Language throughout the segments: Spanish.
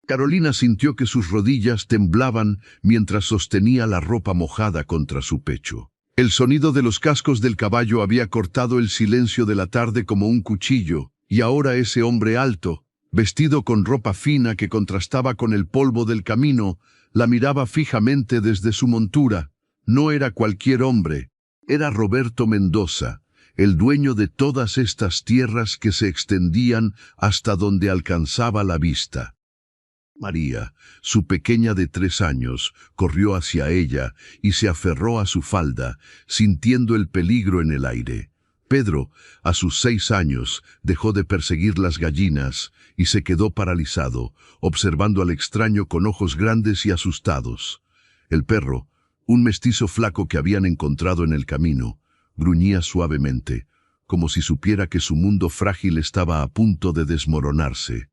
Carolina sintió que sus rodillas temblaban mientras sostenía la ropa mojada contra su pecho. El sonido de los cascos del caballo había cortado el silencio de la tarde como un cuchillo, y ahora ese hombre alto, vestido con ropa fina que contrastaba con el polvo del camino, la miraba fijamente desde su montura. No era cualquier hombre, era Roberto Mendoza, el dueño de todas estas tierras que se extendían hasta donde alcanzaba la vista. María, su pequeña de 3 años, corrió hacia ella y se aferró a su falda, sintiendo el peligro en el aire. Pedro, a sus 6 años, dejó de perseguir las gallinas y se quedó paralizado, observando al extraño con ojos grandes y asustados. El perro, un mestizo flaco que habían encontrado en el camino, gruñía suavemente, como si supiera que su mundo frágil estaba a punto de desmoronarse.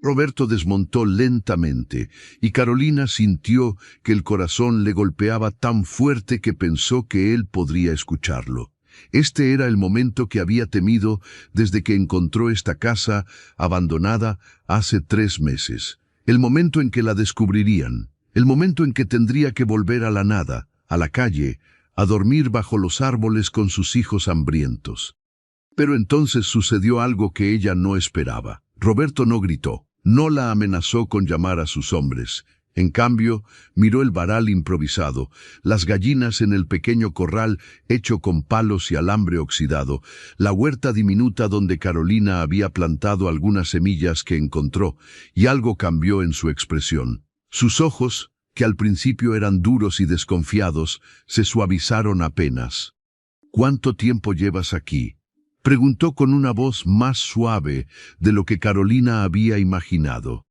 Roberto desmontó lentamente, y Carolina sintió que el corazón le golpeaba tan fuerte que pensó que él podría escucharlo. Este era el momento que había temido desde que encontró esta casa abandonada hace 3 meses. El momento en que la descubrirían, el momento en que tendría que volver a la nada, a la calle, a dormir bajo los árboles con sus hijos hambrientos. Pero entonces sucedió algo que ella no esperaba. Roberto no gritó, no la amenazó con llamar a sus hombres. En cambio, miró el varal improvisado, las gallinas en el pequeño corral hecho con palos y alambre oxidado, la huerta diminuta donde Carolina había plantado algunas semillas que encontró, y algo cambió en su expresión. Sus ojos, que al principio eran duros y desconfiados, se suavizaron apenas. «¿Cuánto tiempo llevas aquí?», preguntó con una voz más suave de lo que Carolina había imaginado.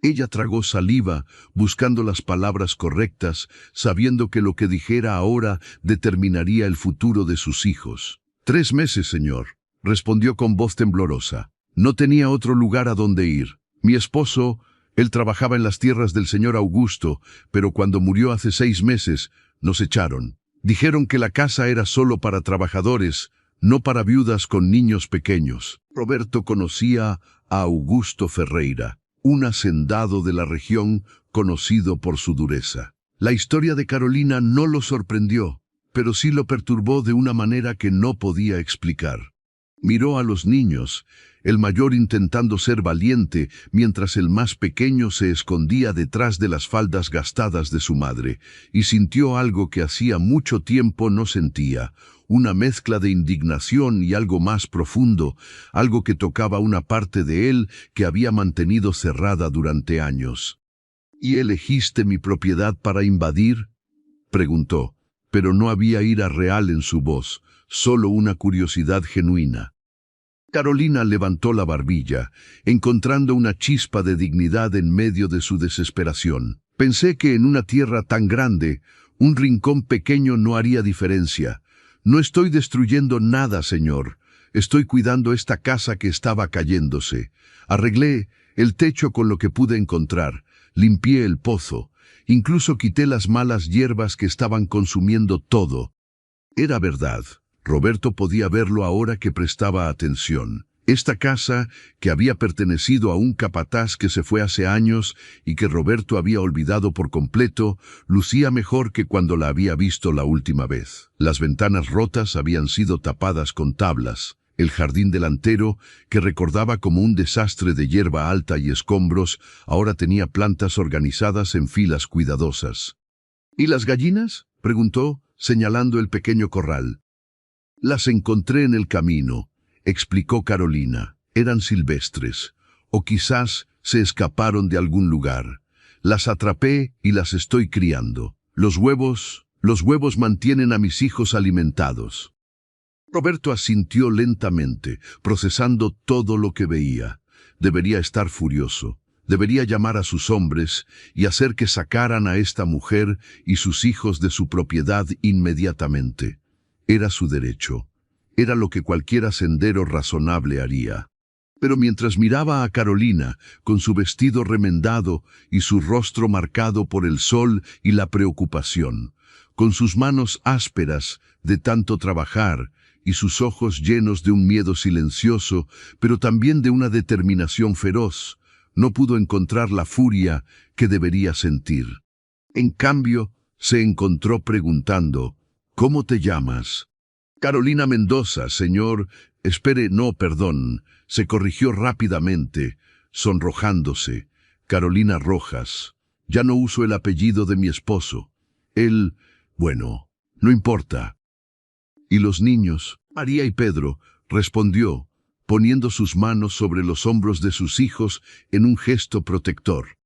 Ella tragó saliva, buscando las palabras correctas, sabiendo que lo que dijera ahora determinaría el futuro de sus hijos. 3 meses, señor, respondió con voz temblorosa. No tenía otro lugar a donde ir. Mi esposo, él trabajaba en las tierras del señor Augusto, pero cuando murió hace 6 meses, nos echaron. Dijeron que la casa era solo para trabajadores, no para viudas con niños pequeños. Roberto conocía a Augusto Ferreira, un hacendado de la región conocido por su dureza. La historia de Carolina no lo sorprendió, pero sí lo perturbó de una manera que no podía explicar. Miró a los niños, el mayor intentando ser valiente, mientras el más pequeño se escondía detrás de las faldas gastadas de su madre, y sintió algo que hacía mucho tiempo no sentía, una mezcla de indignación y algo más profundo, algo que tocaba una parte de él que había mantenido cerrada durante años. «¿Y elegiste mi propiedad para invadir?», preguntó, pero no había ira real en su voz, solo una curiosidad genuina. Carolina levantó la barbilla, encontrando una chispa de dignidad en medio de su desesperación. «Pensé que en una tierra tan grande, un rincón pequeño no haría diferencia. No estoy destruyendo nada, señor. Estoy cuidando esta casa que estaba cayéndose. Arreglé el techo con lo que pude encontrar. Limpié el pozo. Incluso quité las malas hierbas que estaban consumiendo todo». Era verdad. Roberto podía verlo ahora que prestaba atención. Esta casa, que había pertenecido a un capataz que se fue hace años y que Roberto había olvidado por completo, lucía mejor que cuando la había visto la última vez. Las ventanas rotas habían sido tapadas con tablas. El jardín delantero, que recordaba como un desastre de hierba alta y escombros, ahora tenía plantas organizadas en filas cuidadosas. «¿Y las gallinas?», preguntó, señalando el pequeño corral. «Las encontré en el camino», explicó Carolina. «Eran silvestres, o quizás se escaparon de algún lugar. Las atrapé y las estoy criando. Los huevos mantienen a mis hijos alimentados». Roberto asintió lentamente, procesando todo lo que veía. Debería estar furioso. Debería llamar a sus hombres y hacer que sacaran a esta mujer y sus hijos de su propiedad inmediatamente. Era su derecho. Era lo que cualquier hacendero razonable haría. Pero mientras miraba a Carolina, con su vestido remendado y su rostro marcado por el sol y la preocupación, con sus manos ásperas de tanto trabajar y sus ojos llenos de un miedo silencioso, pero también de una determinación feroz, No pudo encontrar la furia que debería sentir. En cambio, se encontró preguntando, ¿cómo te llamas? Carolina Mendoza, señor. Espere, no, perdón. Se corrigió rápidamente, sonrojándose. Carolina Rojas. Ya no uso el apellido de mi esposo. Él, bueno, no importa. ¿Y los niños? María y Pedro, respondió, poniendo sus manos sobre los hombros de sus hijos en un gesto protector.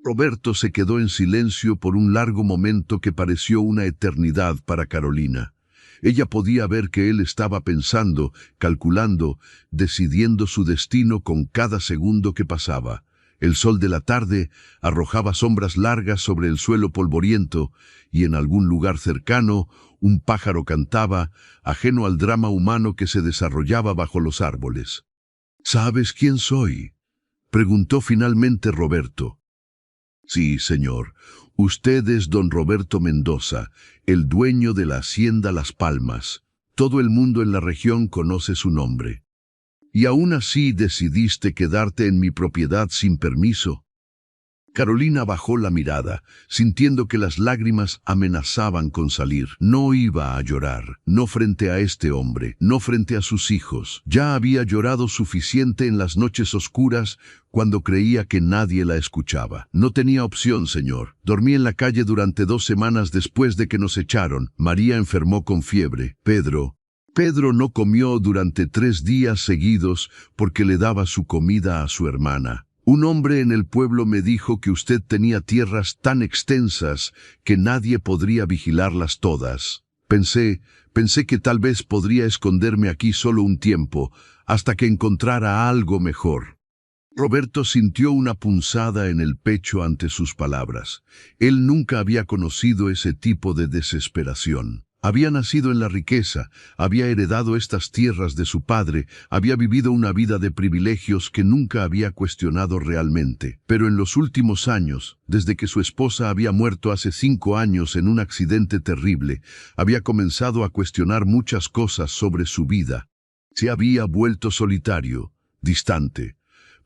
Roberto se quedó en silencio por un largo momento que pareció una eternidad para Carolina. Ella podía ver que él estaba pensando, calculando, decidiendo su destino con cada segundo que pasaba. El sol de la tarde arrojaba sombras largas sobre el suelo polvoriento y en algún lugar cercano un pájaro cantaba, ajeno al drama humano que se desarrollaba bajo los árboles. ¿Sabes quién soy?, preguntó finalmente Roberto. Sí, señor. Usted es don Roberto Mendoza, el dueño de la hacienda Las Palmas. Todo el mundo en la región conoce su nombre. ¿Y aún así decidiste quedarte en mi propiedad sin permiso? Carolina bajó la mirada, sintiendo que las lágrimas amenazaban con salir. No iba a llorar, no frente a este hombre, no frente a sus hijos. Ya había llorado suficiente en las noches oscuras cuando creía que nadie la escuchaba. No tenía opción, señor. Dormí en la calle durante 2 semanas después de que nos echaron. María enfermó con fiebre. Pedro no comió durante 3 días seguidos porque le daba su comida a su hermana. Un hombre en el pueblo me dijo que usted tenía tierras tan extensas que nadie podría vigilarlas todas. Pensé que tal vez podría esconderme aquí solo un tiempo, hasta que encontrara algo mejor. Roberto sintió una punzada en el pecho ante sus palabras. Él nunca había conocido ese tipo de desesperación. Había nacido en la riqueza, había heredado estas tierras de su padre, había vivido una vida de privilegios que nunca había cuestionado realmente. Pero en los últimos años, desde que su esposa había muerto hace 5 años en un accidente terrible, había comenzado a cuestionar muchas cosas sobre su vida. Se había vuelto solitario, distante,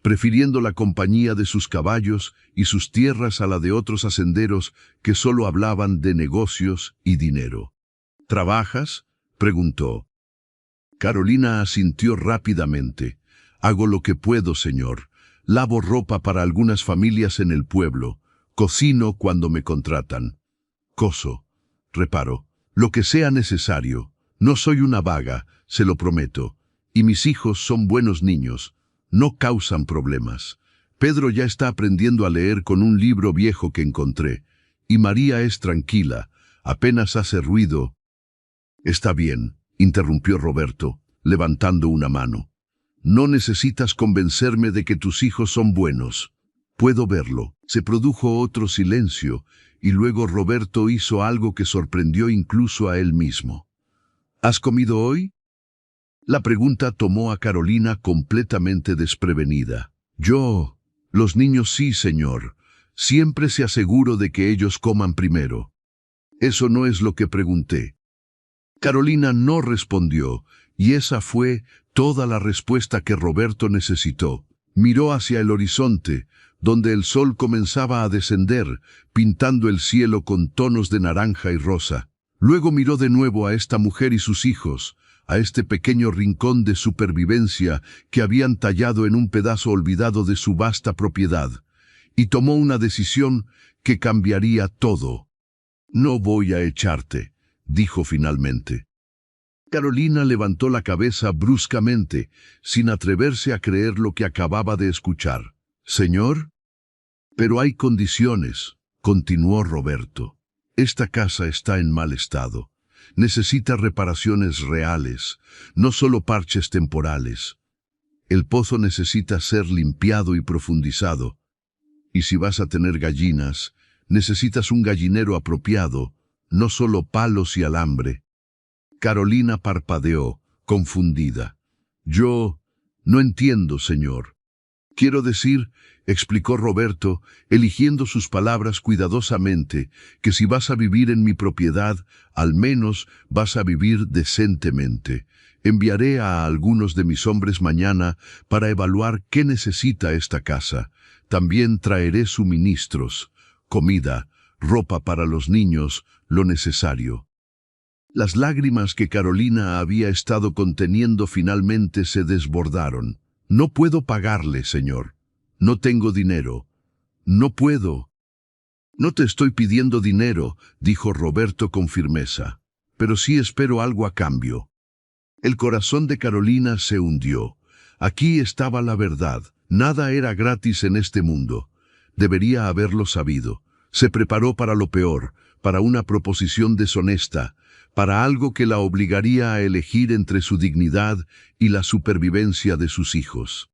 prefiriendo la compañía de sus caballos y sus tierras a la de otros hacenderos que solo hablaban de negocios y dinero. ¿Trabajas?, preguntó. Carolina asintió rápidamente. Hago lo que puedo, señor. Lavo ropa para algunas familias en el pueblo. Cocino cuando me contratan. Coso, reparo, lo que sea necesario. No soy una vaga, se lo prometo. Y mis hijos son buenos niños. No causan problemas. Pedro ya está aprendiendo a leer con un libro viejo que encontré. Y María es tranquila, apenas hace ruido. Está bien, interrumpió Roberto, levantando una mano. No necesitas convencerme de que tus hijos son buenos. Puedo verlo. Se produjo otro silencio, y luego Roberto hizo algo que sorprendió incluso a él mismo. ¿Has comido hoy? La pregunta tomó a Carolina completamente desprevenida. Yo, los niños sí, señor. Siempre se aseguro de que ellos coman primero. Eso no es lo que pregunté. Carolina no respondió, y esa fue toda la respuesta que Roberto necesitó. Miró hacia el horizonte, donde el sol comenzaba a descender, pintando el cielo con tonos de naranja y rosa. Luego miró de nuevo a esta mujer y sus hijos, a este pequeño rincón de supervivencia que habían tallado en un pedazo olvidado de su vasta propiedad, y tomó una decisión que cambiaría todo. No voy a echarte, dijo finalmente. Carolina levantó la cabeza bruscamente, sin atreverse a creer lo que acababa de escuchar. ¿Señor? Pero hay condiciones, continuó Roberto. Esta casa está en mal estado. Necesita reparaciones reales, no solo parches temporales. El pozo necesita ser limpiado y profundizado. Y si vas a tener gallinas, necesitas un gallinero apropiado, no solo palos y alambre. Carolina parpadeó, confundida. Yo no entiendo, señor. Quiero decir, explicó Roberto, eligiendo sus palabras cuidadosamente, que si vas a vivir en mi propiedad, al menos vas a vivir decentemente. Enviaré a algunos de mis hombres mañana para evaluar qué necesita esta casa. También traeré suministros, comida, ropa para los niños, lo necesario. Las lágrimas que Carolina había estado conteniendo finalmente se desbordaron. No puedo pagarle, señor. No tengo dinero. No puedo. No te estoy pidiendo dinero, dijo Roberto con firmeza, pero sí espero algo a cambio. El corazón de Carolina se hundió. Aquí estaba la verdad. Nada era gratis en este mundo. Debería haberlo sabido. Se preparó para lo peor, para una proposición deshonesta, para algo que la obligaría a elegir entre su dignidad y la supervivencia de sus hijos.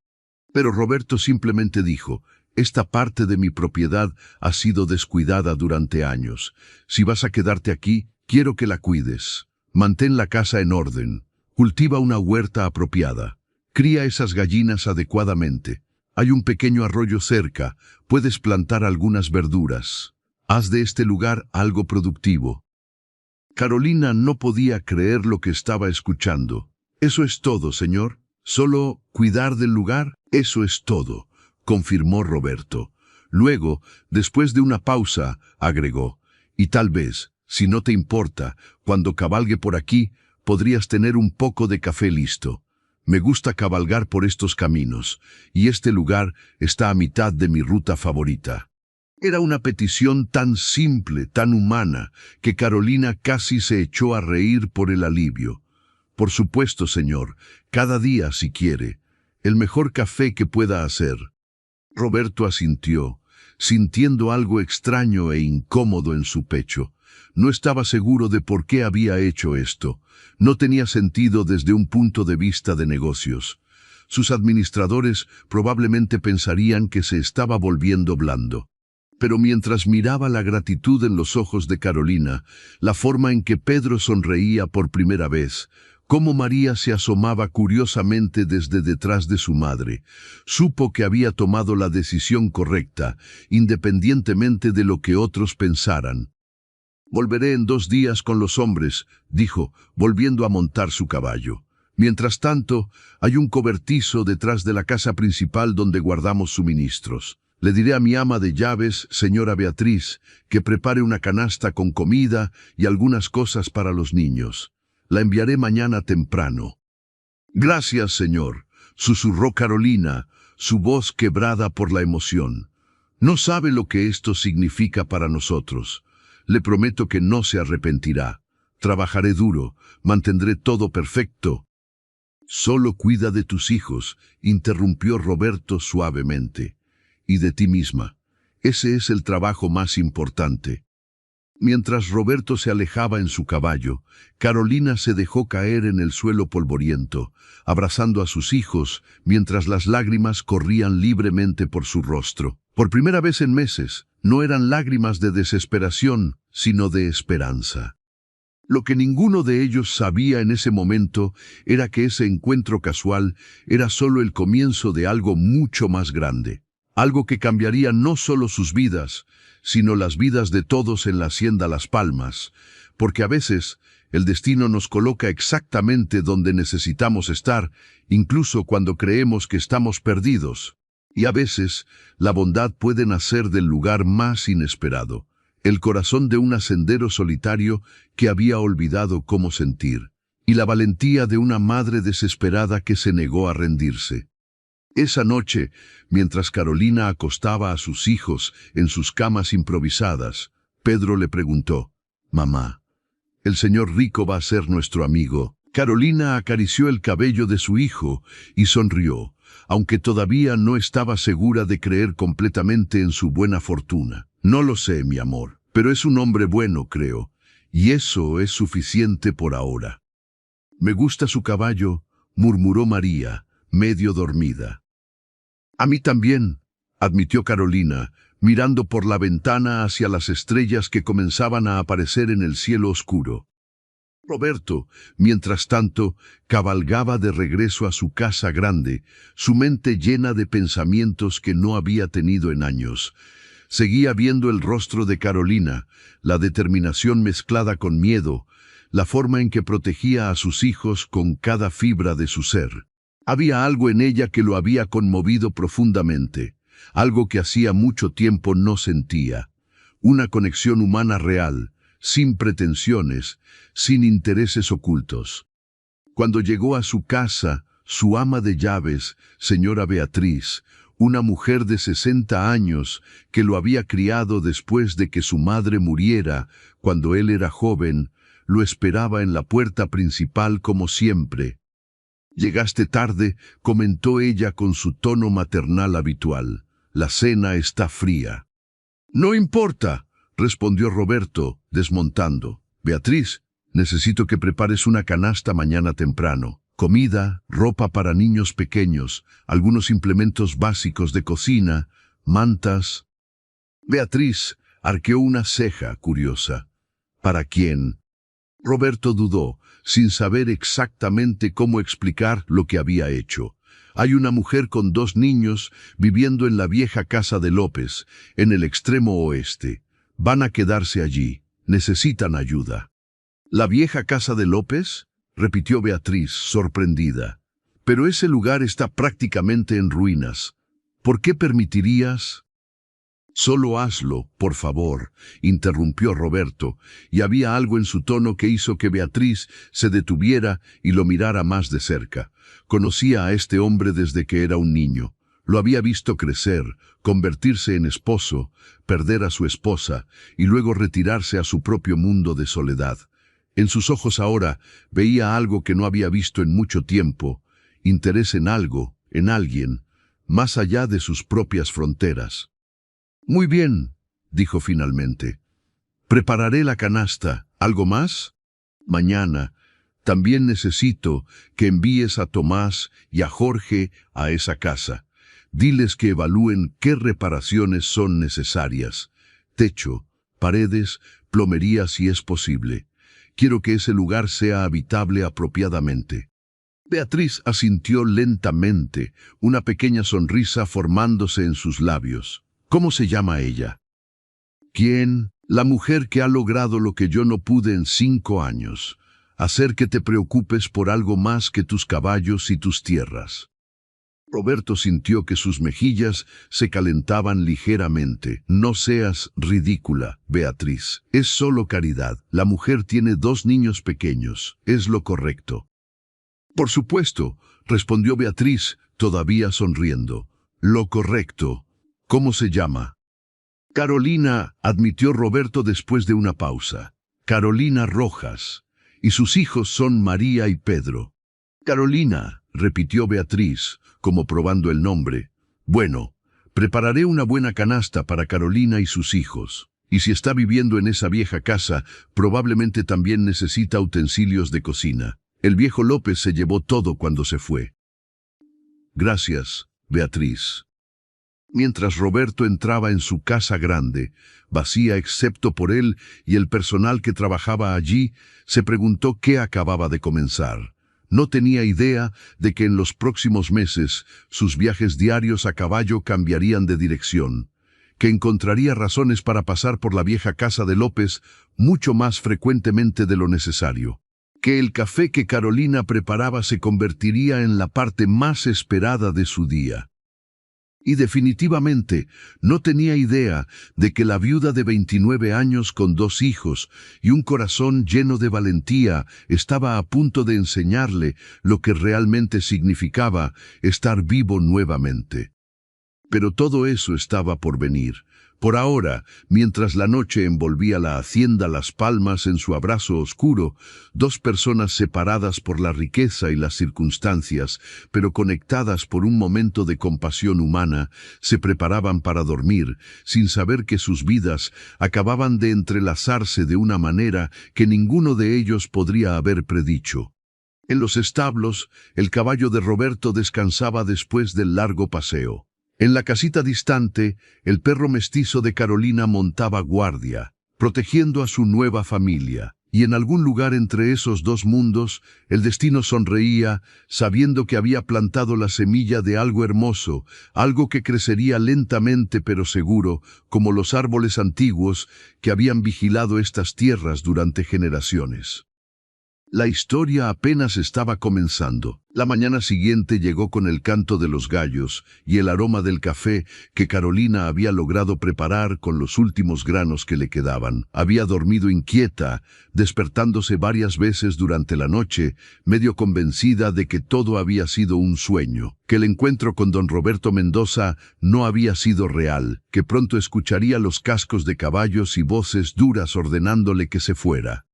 Pero Roberto simplemente dijo, esta parte de mi propiedad ha sido descuidada durante años. Si vas a quedarte aquí, quiero que la cuides. Mantén la casa en orden. Cultiva una huerta apropiada. Cría esas gallinas adecuadamente. Hay un pequeño arroyo cerca. Puedes plantar algunas verduras. Haz de este lugar algo productivo. Carolina no podía creer lo que estaba escuchando. «¿Eso es todo, señor? ¿Solo cuidar del lugar?» «Eso es todo», confirmó Roberto. Luego, después de una pausa, agregó, «Y tal vez, si no te importa, cuando cabalgue por aquí, podrías tener un poco de café listo. Me gusta cabalgar por estos caminos, y este lugar está a mitad de mi ruta favorita». Era una petición tan simple, tan humana, que Carolina casi se echó a reír por el alivio. «Por supuesto, señor, cada día si quiere. El mejor café que pueda hacer». Roberto asintió, sintiendo algo extraño e incómodo en su pecho. No estaba seguro de por qué había hecho esto. No tenía sentido desde un punto de vista de negocios. Sus administradores probablemente pensarían que se estaba volviendo blando. Pero mientras miraba la gratitud en los ojos de Carolina, la forma en que Pedro sonreía por primera vez, cómo María se asomaba curiosamente desde detrás de su madre, supo que había tomado la decisión correcta, independientemente de lo que otros pensaran. «Volveré en 2 días con los hombres», dijo, volviendo a montar su caballo. «Mientras tanto, hay un cobertizo detrás de la casa principal donde guardamos suministros. Le diré a mi ama de llaves, señora Beatriz, que prepare una canasta con comida y algunas cosas para los niños. La enviaré mañana temprano». «Gracias, señor», susurró Carolina, su voz quebrada por la emoción. «No sabe lo que esto significa para nosotros. Le prometo que no se arrepentirá. Trabajaré duro, mantendré todo perfecto». «Solo cuida de tus hijos», interrumpió Roberto suavemente. «Y de ti misma. Ese es el trabajo más importante». Mientras Roberto se alejaba en su caballo, Carolina se dejó caer en el suelo polvoriento, abrazando a sus hijos, mientras las lágrimas corrían libremente por su rostro. Por primera vez en meses, no eran lágrimas de desesperación, sino de esperanza. Lo que ninguno de ellos sabía en ese momento era que ese encuentro casual era solo el comienzo de algo mucho más grande. Algo que cambiaría no solo sus vidas, sino las vidas de todos en la hacienda Las Palmas, porque a veces el destino nos coloca exactamente donde necesitamos estar, incluso cuando creemos que estamos perdidos. Y a veces la bondad puede nacer del lugar más inesperado, el corazón de un hacendero solitario que había olvidado cómo sentir, y la valentía de una madre desesperada que se negó a rendirse. Esa noche, mientras Carolina acostaba a sus hijos en sus camas improvisadas, Pedro le preguntó, «Mamá, ¿el señor Rico va a ser nuestro amigo?» Carolina acarició el cabello de su hijo y sonrió, aunque todavía no estaba segura de creer completamente en su buena fortuna. «No lo sé, mi amor, pero es un hombre bueno, creo, y eso es suficiente por ahora». «Me gusta su caballo», murmuró María, medio dormida. «A mí también», admitió Carolina, mirando por la ventana hacia las estrellas que comenzaban a aparecer en el cielo oscuro. Roberto, mientras tanto, cabalgaba de regreso a su casa grande, su mente llena de pensamientos que no había tenido en años. Seguía viendo el rostro de Carolina, la determinación mezclada con miedo, la forma en que protegía a sus hijos con cada fibra de su ser. Había algo en ella que lo había conmovido profundamente, algo que hacía mucho tiempo no sentía. Una conexión humana real, sin pretensiones, sin intereses ocultos. Cuando llegó a su casa, su ama de llaves, señora Beatriz, una mujer de 60 años que lo había criado después de que su madre muriera cuando él era joven, lo esperaba en la puerta principal como siempre. «Llegaste tarde», comentó ella con su tono maternal habitual. «La cena está fría». «No importa», respondió Roberto, desmontando. «Beatriz, necesito que prepares una canasta mañana temprano. Comida, ropa para niños pequeños, algunos implementos básicos de cocina, mantas». Beatriz arqueó una ceja curiosa. «¿Para quién?». Roberto dudó, sin saber exactamente cómo explicar lo que había hecho. Hay una mujer con 2 niños viviendo en la vieja casa de López, en el extremo oeste. Van a quedarse allí. Necesitan ayuda. «¿La vieja casa de López?», repitió Beatriz, sorprendida. «Pero ese lugar está prácticamente en ruinas. ¿Por qué permitirías...?» «Solo hazlo, por favor», interrumpió Roberto, y había algo en su tono que hizo que Beatriz se detuviera y lo mirara más de cerca. Conocía a este hombre desde que era un niño. Lo había visto crecer, convertirse en esposo, perder a su esposa y luego retirarse a su propio mundo de soledad. En sus ojos ahora veía algo que no había visto en mucho tiempo, interés en algo, en alguien, más allá de sus propias fronteras. «Muy bien», dijo finalmente. «Prepararé la canasta. ¿Algo más?». «Mañana también necesito que envíes a Tomás y a Jorge a esa casa. Diles que evalúen qué reparaciones son necesarias. Techo, paredes, plomería si es posible. Quiero que ese lugar sea habitable apropiadamente». Beatriz asintió lentamente, una pequeña sonrisa formándose en sus labios. «¿Cómo se llama ella?». «¿Quién?». «La mujer que ha logrado lo que yo no pude en 5 años. Hacer que te preocupes por algo más que tus caballos y tus tierras». Roberto sintió que sus mejillas se calentaban ligeramente. «No seas ridícula, Beatriz. Es solo caridad. La mujer tiene 2 niños pequeños. Es lo correcto». «Por supuesto», respondió Beatriz, todavía sonriendo. «Lo correcto. ¿Cómo se llama?». «Carolina», admitió Roberto después de una pausa. «Carolina Rojas. Y sus hijos son María y Pedro». «Carolina», repitió Beatriz, como probando el nombre. «Bueno, prepararé una buena canasta para Carolina y sus hijos. Y si está viviendo en esa vieja casa, probablemente también necesita utensilios de cocina. El viejo López se llevó todo cuando se fue». «Gracias, Beatriz». Mientras Roberto entraba en su casa grande, vacía excepto por él y el personal que trabajaba allí, se preguntó qué acababa de comenzar. No tenía idea de que en los próximos meses sus viajes diarios a caballo cambiarían de dirección, que encontraría razones para pasar por la vieja casa de López mucho más frecuentemente de lo necesario, que el café que Carolina preparaba se convertiría en la parte más esperada de su día. Y definitivamente no tenía idea de que la viuda de 29 años con 2 hijos y un corazón lleno de valentía estaba a punto de enseñarle lo que realmente significaba estar vivo nuevamente. Pero todo eso estaba por venir. Por ahora, mientras la noche envolvía la hacienda Las Palmas en su abrazo oscuro, 2 personas separadas por la riqueza y las circunstancias, pero conectadas por un momento de compasión humana, se preparaban para dormir, sin saber que sus vidas acababan de entrelazarse de una manera que ninguno de ellos podría haber predicho. En los establos, el caballo de Roberto descansaba después del largo paseo. En la casita distante, el perro mestizo de Carolina montaba guardia, protegiendo a su nueva familia, Y en algún lugar entre esos dos mundos, el destino sonreía, sabiendo que había plantado la semilla de algo hermoso, algo que crecería lentamente pero seguro, como los árboles antiguos que habían vigilado estas tierras durante generaciones. La historia apenas estaba comenzando. La mañana siguiente llegó con el canto de los gallos y el aroma del café que Carolina había logrado preparar con los últimos granos que le quedaban. Había dormido inquieta, despertándose varias veces durante la noche, medio convencida de que todo había sido un sueño, que el encuentro con don Roberto Mendoza no había sido real, que pronto escucharía los cascos de caballos y voces duras ordenándole que se fuera.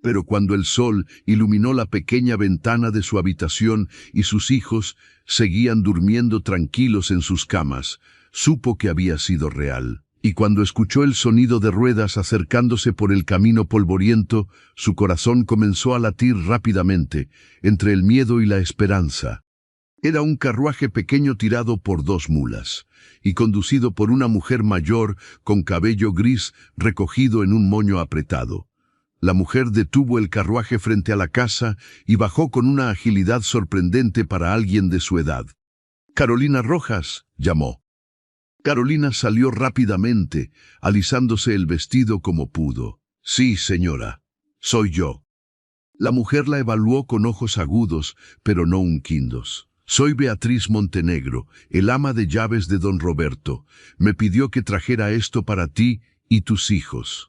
Pero cuando el sol iluminó la pequeña ventana de su habitación y sus hijos seguían durmiendo tranquilos en sus camas, supo que había sido real. Y cuando escuchó el sonido de ruedas acercándose por el camino polvoriento, su corazón comenzó a latir rápidamente, entre el miedo y la esperanza. Era un carruaje pequeño tirado por dos mulas, y conducido por una mujer mayor con cabello gris recogido en un moño apretado. La mujer detuvo el carruaje frente a la casa y bajó con una agilidad sorprendente para alguien de su edad. «Carolina Rojas», llamó. Carolina salió rápidamente, alisándose el vestido como pudo. «Sí, señora, soy yo». La mujer la evaluó con ojos agudos, pero no unquindos. «Soy Beatriz Montenegro, el ama de llaves de don Roberto. Me pidió que trajera esto para ti y tus hijos».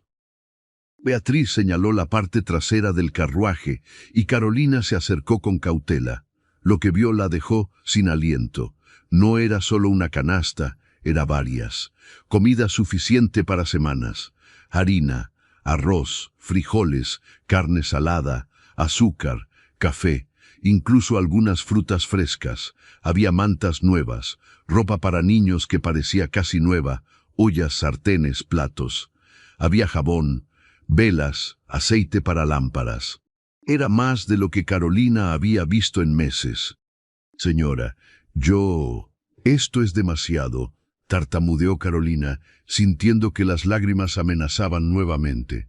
Beatriz señaló la parte trasera del carruaje y Carolina se acercó con cautela. Lo que vio la dejó sin aliento. No era solo una canasta, era varias. Comida suficiente para semanas. Harina, arroz, frijoles, carne salada, azúcar, café, incluso algunas frutas frescas. Había mantas nuevas, ropa para niños que parecía casi nueva, ollas, sartenes, platos. Había jabón, velas, aceite para lámparas. Era más de lo que Carolina había visto en meses. «Señora, esto es demasiado», tartamudeó Carolina, sintiendo que las lágrimas amenazaban nuevamente.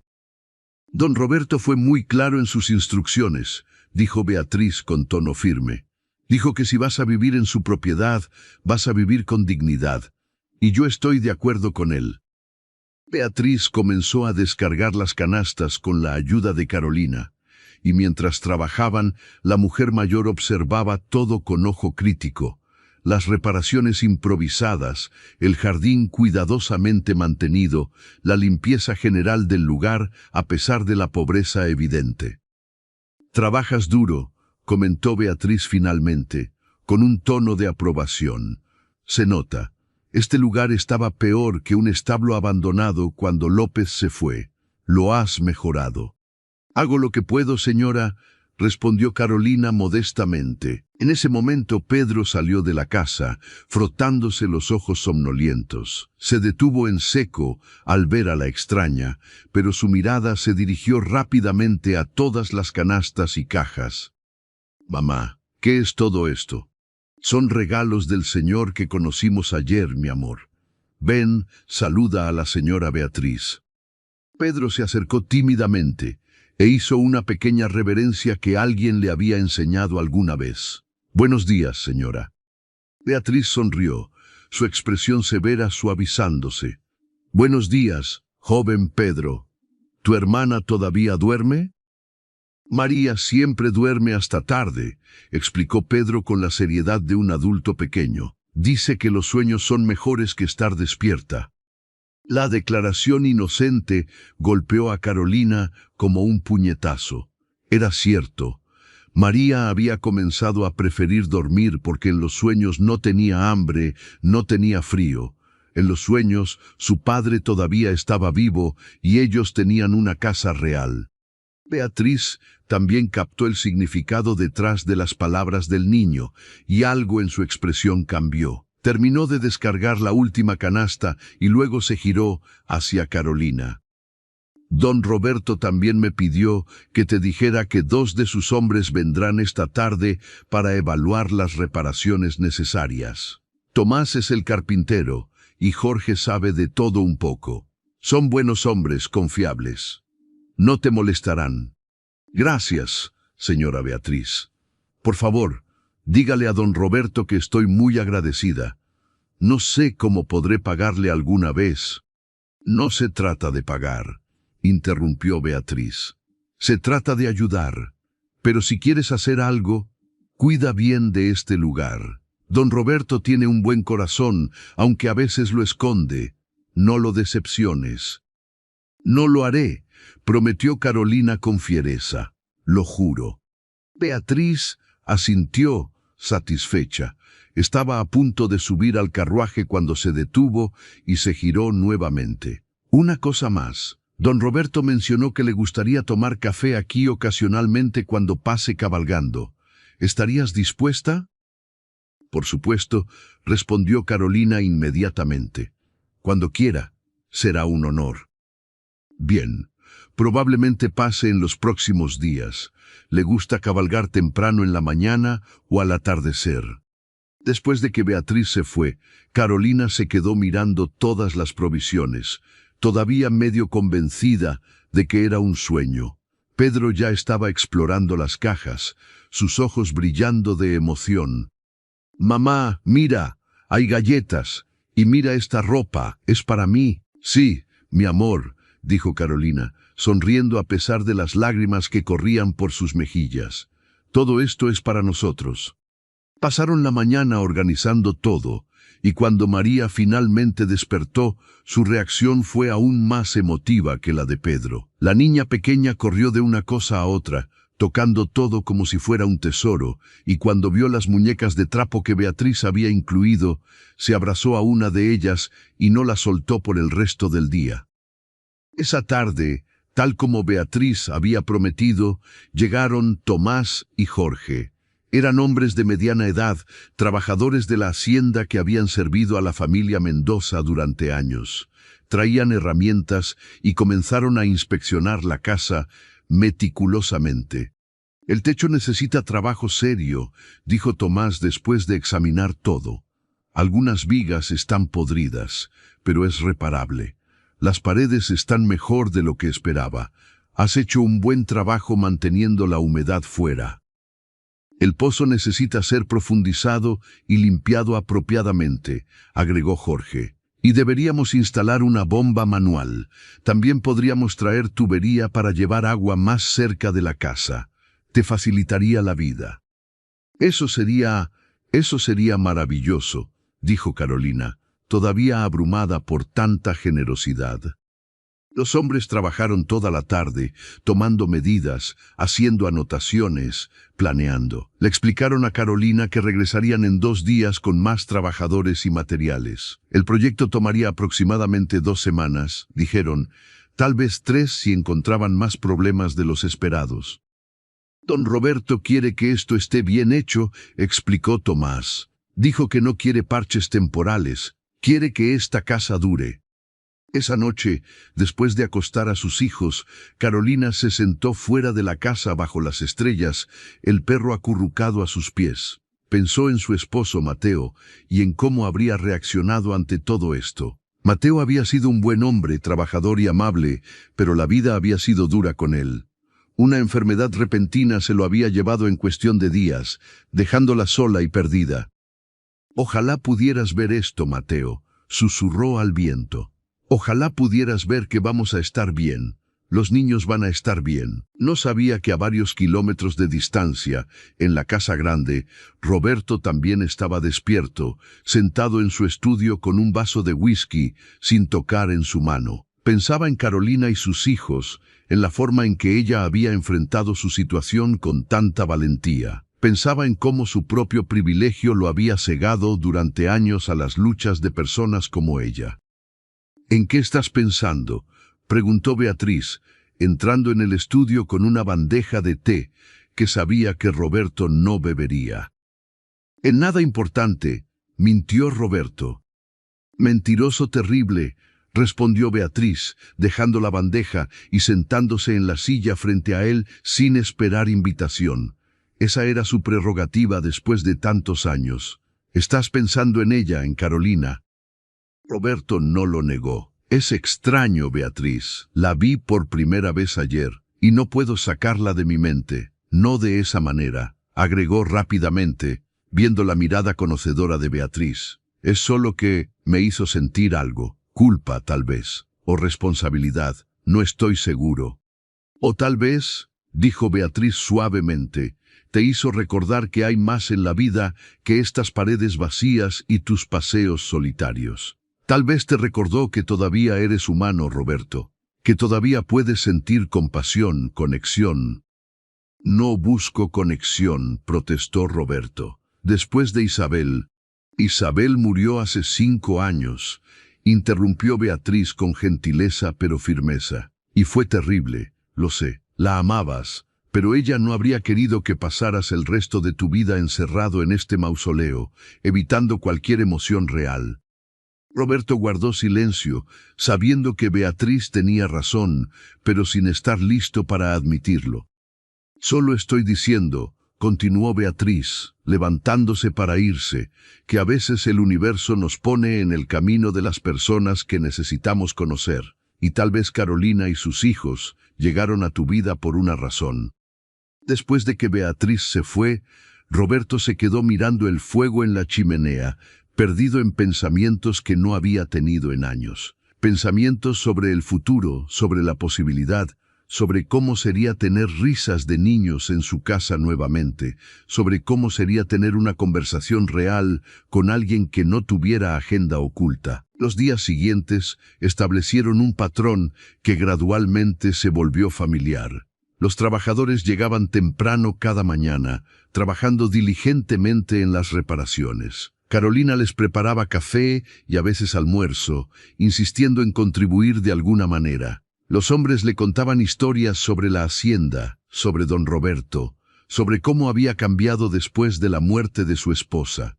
«Don Roberto fue muy claro en sus instrucciones», dijo Beatriz con tono firme. «Dijo que si vas a vivir en su propiedad, vas a vivir con dignidad. Y yo estoy de acuerdo con él». Beatriz comenzó a descargar las canastas con la ayuda de Carolina, y mientras trabajaban, la mujer mayor observaba todo con ojo crítico, las reparaciones improvisadas, el jardín cuidadosamente mantenido, la limpieza general del lugar a pesar de la pobreza evidente. «Trabajas duro», comentó Beatriz finalmente, con un tono de aprobación. «Se nota. Este lugar estaba peor que un establo abandonado cuando López se fue. Lo has mejorado». «Hago lo que puedo, señora», respondió Carolina modestamente. En ese momento Pedro salió de la casa, frotándose los ojos somnolientos. Se detuvo en seco al ver a la extraña, pero su mirada se dirigió rápidamente a todas las canastas y cajas. «Mamá, ¿qué es todo esto?» «Son regalos del señor que conocimos ayer, mi amor. Ven, saluda a la señora Beatriz». Pedro se acercó tímidamente e hizo una pequeña reverencia que alguien le había enseñado alguna vez. «Buenos días, señora». Beatriz sonrió, su expresión severa suavizándose. «Buenos días, joven Pedro. ¿Tu hermana todavía duerme?» «María siempre duerme hasta tarde», explicó Pedro con la seriedad de un adulto pequeño. «Dice que los sueños son mejores que estar despierta». La declaración inocente golpeó a Carolina como un puñetazo. Era cierto. María había comenzado a preferir dormir porque en los sueños no tenía hambre, no tenía frío. En los sueños su padre todavía estaba vivo y ellos tenían una casa real. Beatriz también captó el significado detrás de las palabras del niño y algo en su expresión cambió. Terminó de descargar la última canasta y luego se giró hacia Carolina. «Don Roberto también me pidió que te dijera que 2 de sus hombres vendrán esta tarde para evaluar las reparaciones necesarias. Tomás es el carpintero y Jorge sabe de todo un poco. Son buenos hombres, confiables». No te molestarán. Gracias, señora Beatriz. Por favor, dígale a don Roberto que estoy muy agradecida. No sé cómo podré pagarle alguna vez. No se trata de pagar, interrumpió Beatriz. Se trata de ayudar. Pero si quieres hacer algo, cuida bien de este lugar. Don Roberto tiene un buen corazón, aunque a veces lo esconde. No lo decepciones. No lo haré, prometió Carolina con fiereza. Lo juro. Beatriz asintió, satisfecha. Estaba a punto de subir al carruaje cuando se detuvo y se giró nuevamente. Una cosa más. Don Roberto mencionó que le gustaría tomar café aquí ocasionalmente cuando pase cabalgando. ¿Estarías dispuesta? Por supuesto, respondió Carolina inmediatamente. Cuando quiera, será un honor. Bien, probablemente pase en los próximos días. Le gusta cabalgar temprano en la mañana o al atardecer. Después de que Beatriz se fue, Carolina se quedó mirando todas las provisiones, todavía medio convencida de que era un sueño. Pedro ya estaba explorando las cajas, sus ojos brillando de emoción. «Mamá, mira, hay galletas, y mira esta ropa, es para mí». «Sí, mi amor», dijo Carolina, sonriendo a pesar de las lágrimas que corrían por sus mejillas. «Todo esto es para nosotros». Pasaron la mañana organizando todo, y cuando María finalmente despertó, su reacción fue aún más emotiva que la de Pedro. La niña pequeña corrió de una cosa a otra, tocando todo como si fuera un tesoro, y cuando vio las muñecas de trapo que Beatriz había incluido, se abrazó a una de ellas y no la soltó por el resto del día. Esa tarde, tal como Beatriz había prometido, llegaron Tomás y Jorge. Eran hombres de mediana edad, trabajadores de la hacienda que habían servido a la familia Mendoza durante años. Traían herramientas y comenzaron a inspeccionar la casa meticulosamente. «El techo necesita trabajo serio», dijo Tomás después de examinar todo. «Algunas vigas están podridas, pero es reparable. Las paredes están mejor de lo que esperaba. Has hecho un buen trabajo manteniendo la humedad fuera. El pozo necesita ser profundizado y limpiado apropiadamente», agregó Jorge. «Y deberíamos instalar una bomba manual. También podríamos traer tubería para llevar agua más cerca de la casa. Te facilitaría la vida». Eso sería maravilloso», dijo Carolina, todavía abrumada por tanta generosidad. Los hombres trabajaron toda la tarde, tomando medidas, haciendo anotaciones, planeando. Le explicaron a Carolina que regresarían en 2 días con más trabajadores y materiales. El proyecto tomaría aproximadamente 2 semanas, dijeron, tal vez 3 si encontraban más problemas de los esperados. «Don Roberto quiere que esto esté bien hecho», explicó Tomás. «Dijo que no quiere parches temporales, quiere que esta casa dure». Esa noche, después de acostar a sus hijos, Carolina se sentó fuera de la casa bajo las estrellas, el perro acurrucado a sus pies. Pensó en su esposo Mateo y en cómo habría reaccionado ante todo esto. Mateo había sido un buen hombre, trabajador y amable, pero la vida había sido dura con él. Una enfermedad repentina se lo había llevado en cuestión de días, dejándola sola y perdida. «Ojalá pudieras ver esto, Mateo», susurró al viento. «Ojalá pudieras ver que vamos a estar bien. Los niños van a estar bien». No sabía que a varios kilómetros de distancia, en la casa grande, Roberto también estaba despierto, sentado en su estudio con un vaso de whisky, sin tocar en su mano. Pensaba en Carolina y sus hijos, en la forma en que ella había enfrentado su situación con tanta valentía. Pensaba en cómo su propio privilegio lo había cegado durante años a las luchas de personas como ella. «¿En qué estás pensando?», preguntó Beatriz, entrando en el estudio con una bandeja de té que sabía que Roberto no bebería. «En nada importante», mintió Roberto. «Mentiroso terrible», respondió Beatriz, dejando la bandeja y sentándose en la silla frente a él sin esperar invitación. Esa era su prerrogativa después de tantos años. «Estás pensando en ella, en Carolina». Roberto no lo negó. Es extraño, Beatriz. La vi por primera vez ayer, y no puedo sacarla de mi mente. No de esa manera, agregó rápidamente, viendo la mirada conocedora de Beatriz. Es solo que me hizo sentir algo. Culpa, tal vez. O responsabilidad. No estoy seguro. O tal vez, dijo Beatriz suavemente, te hizo recordar que hay más en la vida que estas paredes vacías y tus paseos solitarios. Tal vez te recordó que todavía eres humano, Roberto, que todavía puedes sentir compasión, conexión. No busco conexión, protestó Roberto. Después de Isabel. Isabel murió hace 5 años, interrumpió Beatriz con gentileza pero firmeza. Y fue terrible, lo sé, la amabas, pero ella no habría querido que pasaras el resto de tu vida encerrado en este mausoleo, evitando cualquier emoción real. Roberto guardó silencio, sabiendo que Beatriz tenía razón, pero sin estar listo para admitirlo. Solo estoy diciendo, continuó Beatriz, levantándose para irse, que a veces el universo nos pone en el camino de las personas que necesitamos conocer, y tal vez Carolina y sus hijos llegaron a tu vida por una razón. Después de que Beatriz se fue, Roberto se quedó mirando el fuego en la chimenea, perdido en pensamientos que no había tenido en años. Pensamientos sobre el futuro, sobre la posibilidad, sobre cómo sería tener risas de niños en su casa nuevamente, sobre cómo sería tener una conversación real con alguien que no tuviera agenda oculta. Los días siguientes establecieron un patrón que gradualmente se volvió familiar. Los trabajadores llegaban temprano cada mañana, trabajando diligentemente en las reparaciones. Carolina les preparaba café y a veces almuerzo, insistiendo en contribuir de alguna manera. Los hombres le contaban historias sobre la hacienda, sobre don Roberto, sobre cómo había cambiado después de la muerte de su esposa.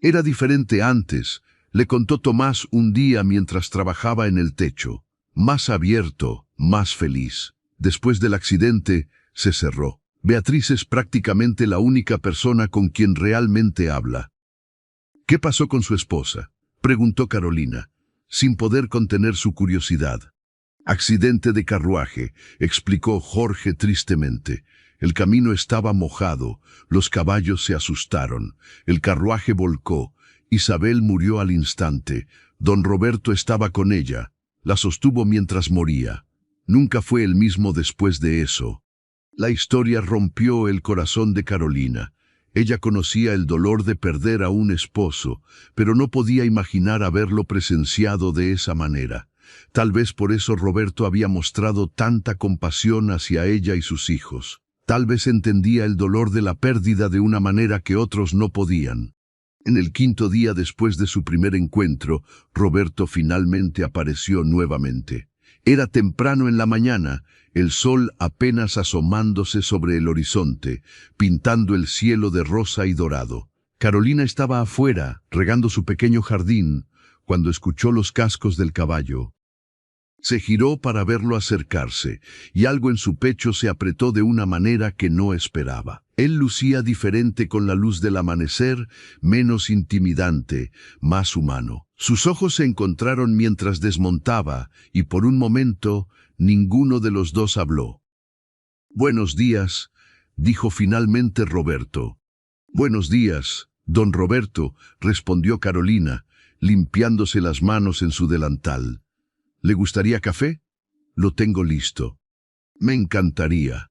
Era diferente antes, le contó Tomás un día mientras trabajaba en el techo. Más abierto, más feliz. Después del accidente, se cerró. Beatriz es prácticamente la única persona con quien realmente habla. ¿Qué pasó con su esposa?, preguntó Carolina, sin poder contener su curiosidad. Accidente de carruaje, explicó Jorge tristemente. El camino estaba mojado, los caballos se asustaron, el carruaje volcó, Isabel murió al instante, don Roberto estaba con ella, la sostuvo mientras moría. Nunca fue el mismo después de eso. La historia rompió el corazón de Carolina. Ella conocía el dolor de perder a un esposo, pero no podía imaginar haberlo presenciado de esa manera. Tal vez por eso Roberto había mostrado tanta compasión hacia ella y sus hijos. Tal vez entendía el dolor de la pérdida de una manera que otros no podían. En el 5.º día después de su primer encuentro, Roberto finalmente apareció nuevamente. Era temprano en la mañana, el sol apenas asomándose sobre el horizonte, pintando el cielo de rosa y dorado. Carolina estaba afuera, regando su pequeño jardín, cuando escuchó los cascos del caballo. Se giró para verlo acercarse, y algo en su pecho se apretó de una manera que no esperaba. Él lucía diferente con la luz del amanecer, menos intimidante, más humano. Sus ojos se encontraron mientras desmontaba, y por un momento, ninguno de los dos habló. «Buenos días», dijo finalmente Roberto. «Buenos días, don Roberto», respondió Carolina, limpiándose las manos en su delantal. «¿Le gustaría café? Lo tengo listo». «Me encantaría».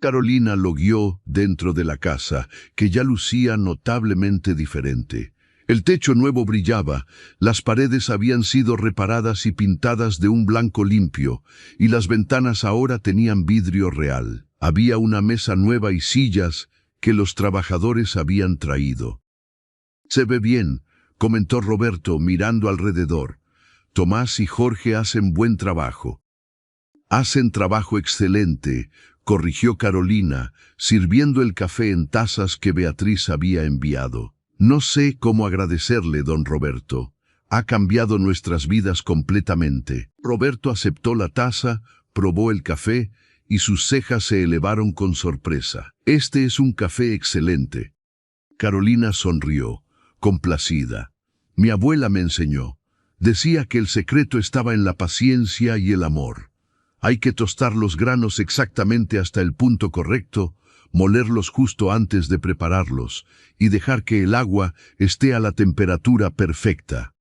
Carolina lo guió dentro de la casa, que ya lucía notablemente diferente. El techo nuevo brillaba, las paredes habían sido reparadas y pintadas de un blanco limpio, y las ventanas ahora tenían vidrio real. Había una mesa nueva y sillas que los trabajadores habían traído. «Se ve bien», comentó Roberto mirando alrededor. «Tomás y Jorge hacen buen trabajo». «Hacen trabajo excelente», corrigió Carolina, sirviendo el café en tazas que Beatriz había enviado. «No sé cómo agradecerle, don Roberto. Ha cambiado nuestras vidas completamente». Roberto aceptó la taza, probó el café, y sus cejas se elevaron con sorpresa. «Este es un café excelente». Carolina sonrió, complacida. «Mi abuela me enseñó. Decía que el secreto estaba en la paciencia y el amor. Hay que tostar los granos exactamente hasta el punto correcto, molerlos justo antes de prepararlos y dejar que el agua esté a la temperatura perfecta.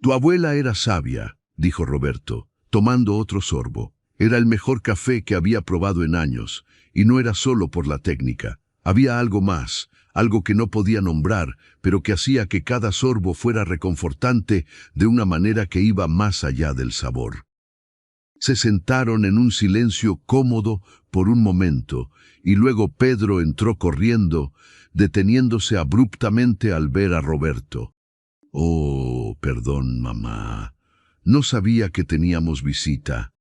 Tu abuela era sabia, dijo Roberto, tomando otro sorbo. Era el mejor café que había probado en años, y no era solo por la técnica. Había algo más, algo que no podía nombrar, pero que hacía que cada sorbo fuera reconfortante de una manera que iba más allá del sabor. Se sentaron en un silencio cómodo por un momento, y luego Pedro entró corriendo, deteniéndose abruptamente al ver a Roberto. «Oh, perdón, mamá. No sabía que teníamos visita».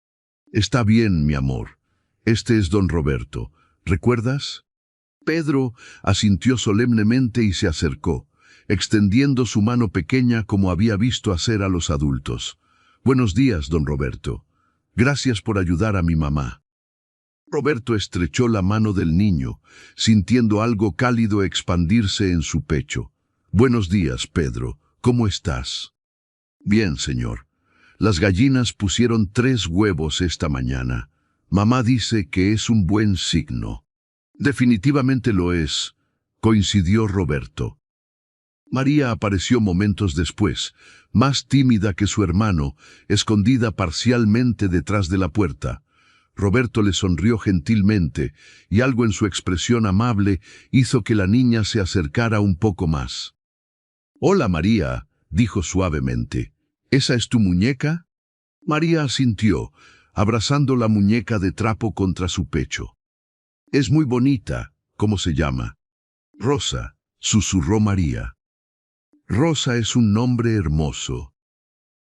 «Está bien, mi amor. Este es don Roberto. ¿Recuerdas?» Pedro asintió solemnemente y se acercó, extendiendo su mano pequeña como había visto hacer a los adultos. «Buenos días, don Roberto. Gracias por ayudar a mi mamá». Roberto estrechó la mano del niño, sintiendo algo cálido expandirse en su pecho. «Buenos días, Pedro. ¿Cómo estás?» «Bien, señor. Las gallinas pusieron 3 huevos esta mañana. Mamá dice que es un buen signo». «Definitivamente lo es», coincidió Roberto. María apareció momentos después, más tímida que su hermano, escondida parcialmente detrás de la puerta. Roberto le sonrió gentilmente, y algo en su expresión amable hizo que la niña se acercara un poco más. «Hola, María», dijo suavemente. «¿Esa es tu muñeca?» María asintió, abrazando la muñeca de trapo contra su pecho. «Es muy bonita. ¿Cómo se llama?» «Rosa», susurró María. «Rosa es un nombre hermoso».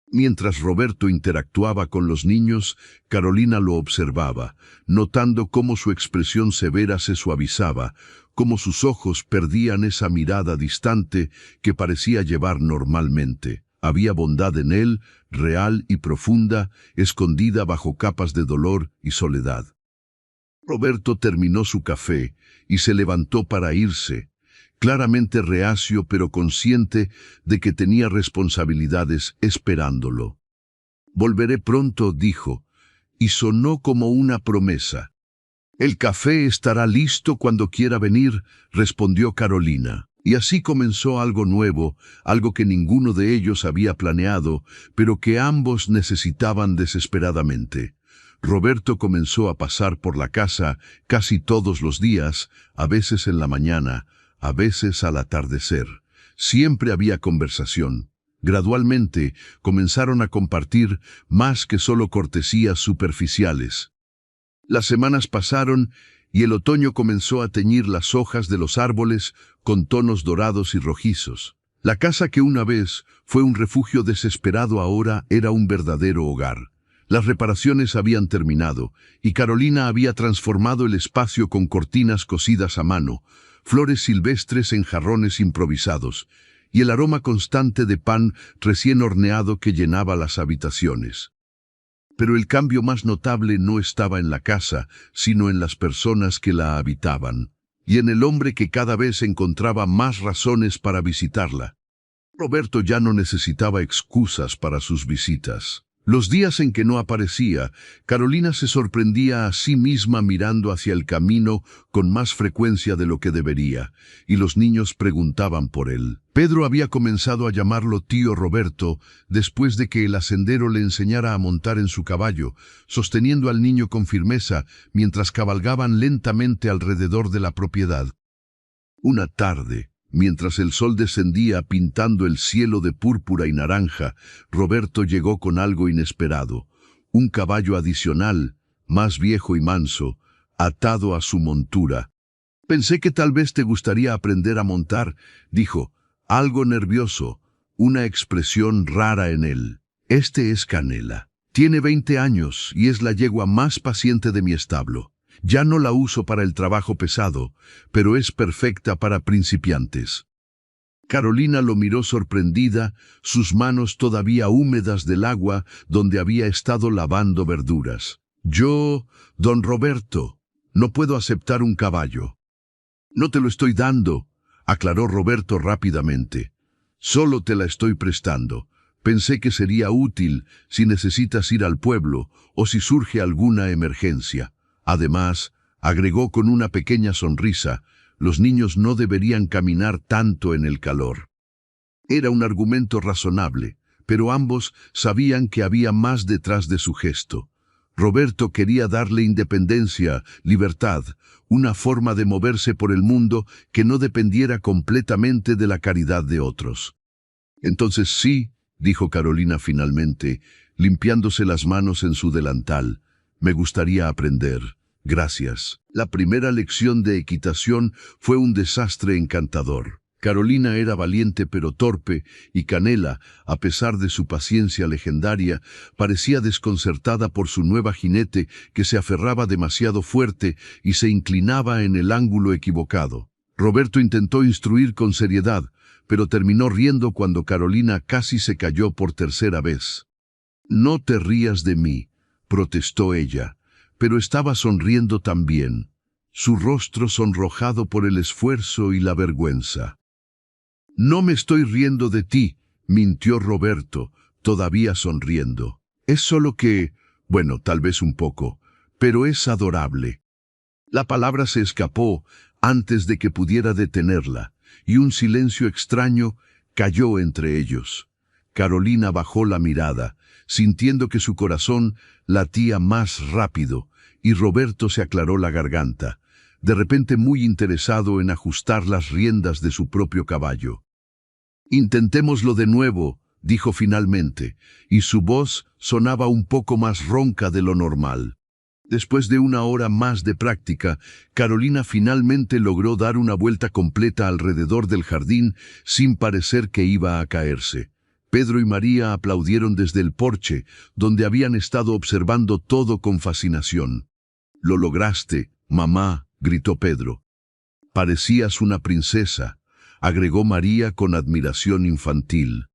Mientras Roberto interactuaba con los niños, Carolina lo observaba, notando cómo su expresión severa se suavizaba, cómo sus ojos perdían esa mirada distante que parecía llevar normalmente. Había bondad en él, real y profunda, escondida bajo capas de dolor y soledad. Roberto terminó su café y se levantó para irse, claramente reacio pero consciente de que tenía responsabilidades esperándolo. «Volveré pronto», dijo, y sonó como una promesa. «El café estará listo cuando quiera venir», respondió Carolina. Y así comenzó algo nuevo, algo que ninguno de ellos había planeado, pero que ambos necesitaban desesperadamente. Roberto comenzó a pasar por la casa casi todos los días, a veces en la mañana, a veces al atardecer. Siempre había conversación. Gradualmente comenzaron a compartir más que solo cortesías superficiales. Las semanas pasaron y el otoño comenzó a teñir las hojas de los árboles con tonos dorados y rojizos. La casa que una vez fue un refugio desesperado ahora era un verdadero hogar. Las reparaciones habían terminado y Carolina había transformado el espacio con cortinas cosidas a mano, flores silvestres en jarrones improvisados y el aroma constante de pan recién horneado que llenaba las habitaciones. Pero el cambio más notable no estaba en la casa, sino en las personas que la habitaban, y en el hombre que cada vez encontraba más razones para visitarla. Roberto ya no necesitaba excusas para sus visitas. Los días en que no aparecía, Carolina se sorprendía a sí misma mirando hacia el camino con más frecuencia de lo que debería, y los niños preguntaban por él. Pedro había comenzado a llamarlo tío Roberto después de que el hacendero le enseñara a montar en su caballo, sosteniendo al niño con firmeza mientras cabalgaban lentamente alrededor de la propiedad. Una tarde, mientras el sol descendía pintando el cielo de púrpura y naranja, Roberto llegó con algo inesperado, un caballo adicional, más viejo y manso, atado a su montura. «Pensé que tal vez te gustaría aprender a montar», dijo, algo nervioso, una expresión rara en él. «Este es Canela. Tiene 20 años y es la yegua más paciente de mi establo. Ya no la uso para el trabajo pesado, pero es perfecta para principiantes». Carolina lo miró sorprendida, sus manos todavía húmedas del agua donde había estado lavando verduras. «Yo, don Roberto, no puedo aceptar un caballo». «No te lo estoy dando», aclaró Roberto rápidamente. «Solo te la estoy prestando. Pensé que sería útil si necesitas ir al pueblo o si surge alguna emergencia. Además, agregó con una pequeña sonrisa, los niños no deberían caminar tanto en el calor. Era un argumento razonable, pero ambos sabían que había más detrás de su gesto. Roberto quería darle independencia, libertad, una forma de moverse por el mundo que no dependiera completamente de la caridad de otros. Entonces sí, dijo Carolina finalmente, limpiándose las manos en su delantal. Me gustaría aprender. Gracias. La primera lección de equitación fue un desastre encantador. Carolina era valiente pero torpe, y Canela, a pesar de su paciencia legendaria, parecía desconcertada por su nueva jinete que se aferraba demasiado fuerte y se inclinaba en el ángulo equivocado. Roberto intentó instruir con seriedad, pero terminó riendo cuando Carolina casi se cayó por tercera vez. «No te rías de mí», protestó ella, pero estaba sonriendo también, su rostro sonrojado por el esfuerzo y la vergüenza. «No me estoy riendo de ti», mintió Roberto, todavía sonriendo. «Es solo que, bueno, tal vez un poco, pero es adorable». La palabra se escapó antes de que pudiera detenerla, y un silencio extraño cayó entre ellos. Carolina bajó la mirada, sintiendo que su corazón latía más rápido, y Roberto se aclaró la garganta, de repente muy interesado en ajustar las riendas de su propio caballo. «Intentémoslo de nuevo», dijo finalmente, y su voz sonaba un poco más ronca de lo normal. Después de una hora más de práctica, Carolina finalmente logró dar una vuelta completa alrededor del jardín sin parecer que iba a caerse. Pedro y María aplaudieron desde el porche, donde habían estado observando todo con fascinación. «Lo lograste, mamá», gritó Pedro. «Parecías una princesa», agregó María con admiración infantil.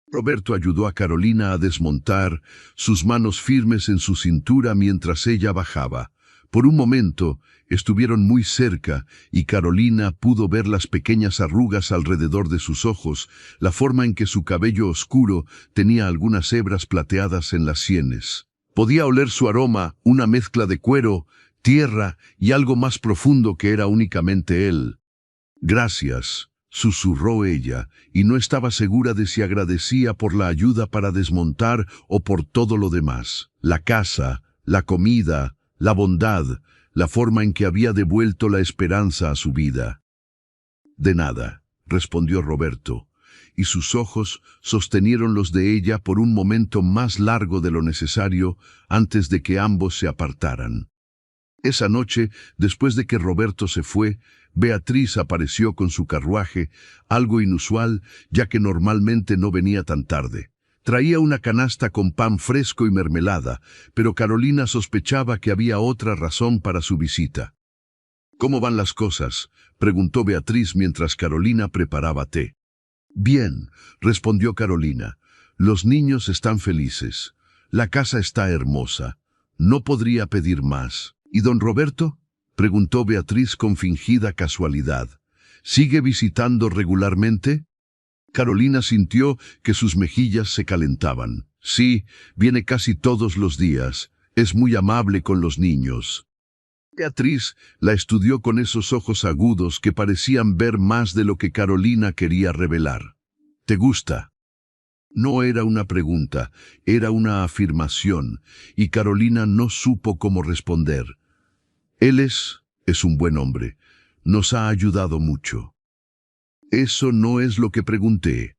Roberto ayudó a Carolina a desmontar, sus manos firmes en su cintura mientras ella bajaba. Por un momento, estuvieron muy cerca y Carolina pudo ver las pequeñas arrugas alrededor de sus ojos, la forma en que su cabello oscuro tenía algunas hebras plateadas en las sienes. Podía oler su aroma, una mezcla de cuero, tierra y algo más profundo que era únicamente él. «Gracias», susurró ella, y no estaba segura de si agradecía por la ayuda para desmontar o por todo lo demás. La casa, la comida, la bondad, la forma en que había devuelto la esperanza a su vida. «De nada», respondió Roberto, y sus ojos sostenieron los de ella por un momento más largo de lo necesario antes de que ambos se apartaran. Esa noche, después de que Roberto se fue, Beatriz apareció con su carruaje, algo inusual, ya que normalmente no venía tan tarde. Traía una canasta con pan fresco y mermelada, pero Carolina sospechaba que había otra razón para su visita. «¿Cómo van las cosas?», preguntó Beatriz mientras Carolina preparaba té. «Bien», respondió Carolina. «Los niños están felices. La casa está hermosa. No podría pedir más». «¿Y don Roberto?», preguntó Beatriz con fingida casualidad. «¿Sigue visitando regularmente?». Carolina sintió que sus mejillas se calentaban. «Sí, viene casi todos los días. Es muy amable con los niños». Beatriz la estudió con esos ojos agudos que parecían ver más de lo que Carolina quería revelar. «¿Te gusta?». No era una pregunta, era una afirmación, y Carolina no supo cómo responder. «Él es un buen hombre. Nos ha ayudado mucho». «Eso no es lo que pregunté».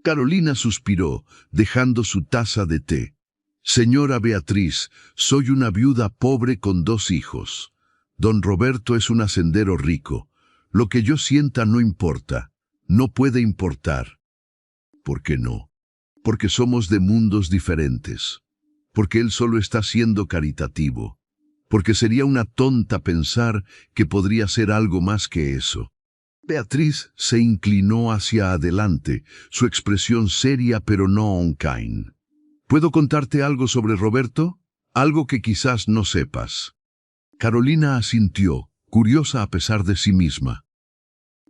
Carolina suspiró, dejando su taza de té. «Señora Beatriz, soy una viuda pobre con 2 hijos. Don Roberto es un hacendero rico. Lo que yo sienta no importa. No puede importar». «¿Por qué no?». «Porque somos de mundos diferentes. Porque él solo está siendo caritativo. Porque sería una tonta pensar que podría ser algo más que eso». Beatriz se inclinó hacia adelante, su expresión seria pero no oncain. «¿Puedo contarte algo sobre Roberto? Algo que quizás no sepas». Carolina asintió, curiosa a pesar de sí misma.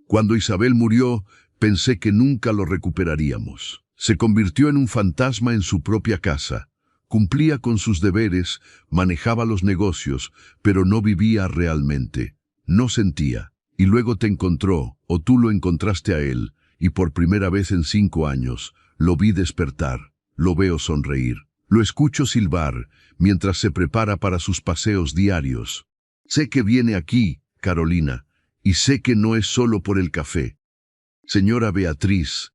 «Cuando Isabel murió, pensé que nunca lo recuperaríamos. Se convirtió en un fantasma en su propia casa. Cumplía con sus deberes, manejaba los negocios, pero no vivía realmente. No sentía. Y luego te encontró, o tú lo encontraste a él, y por primera vez en 5 años, lo vi despertar, lo veo sonreír. Lo escucho silbar, mientras se prepara para sus paseos diarios. Sé que viene aquí, Carolina, y sé que no es solo por el café. Señora Beatriz.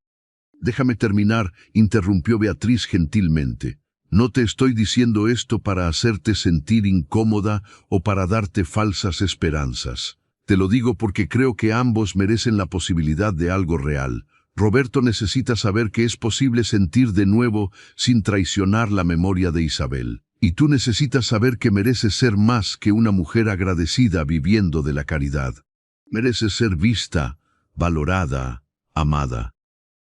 Déjame terminar, interrumpió Beatriz gentilmente. No te estoy diciendo esto para hacerte sentir incómoda o para darte falsas esperanzas. Te lo digo porque creo que ambos merecen la posibilidad de algo real. Roberto necesita saber que es posible sentir de nuevo sin traicionar la memoria de Isabel. Y tú necesitas saber que mereces ser más que una mujer agradecida viviendo de la caridad. Mereces ser vista, valorada, amada.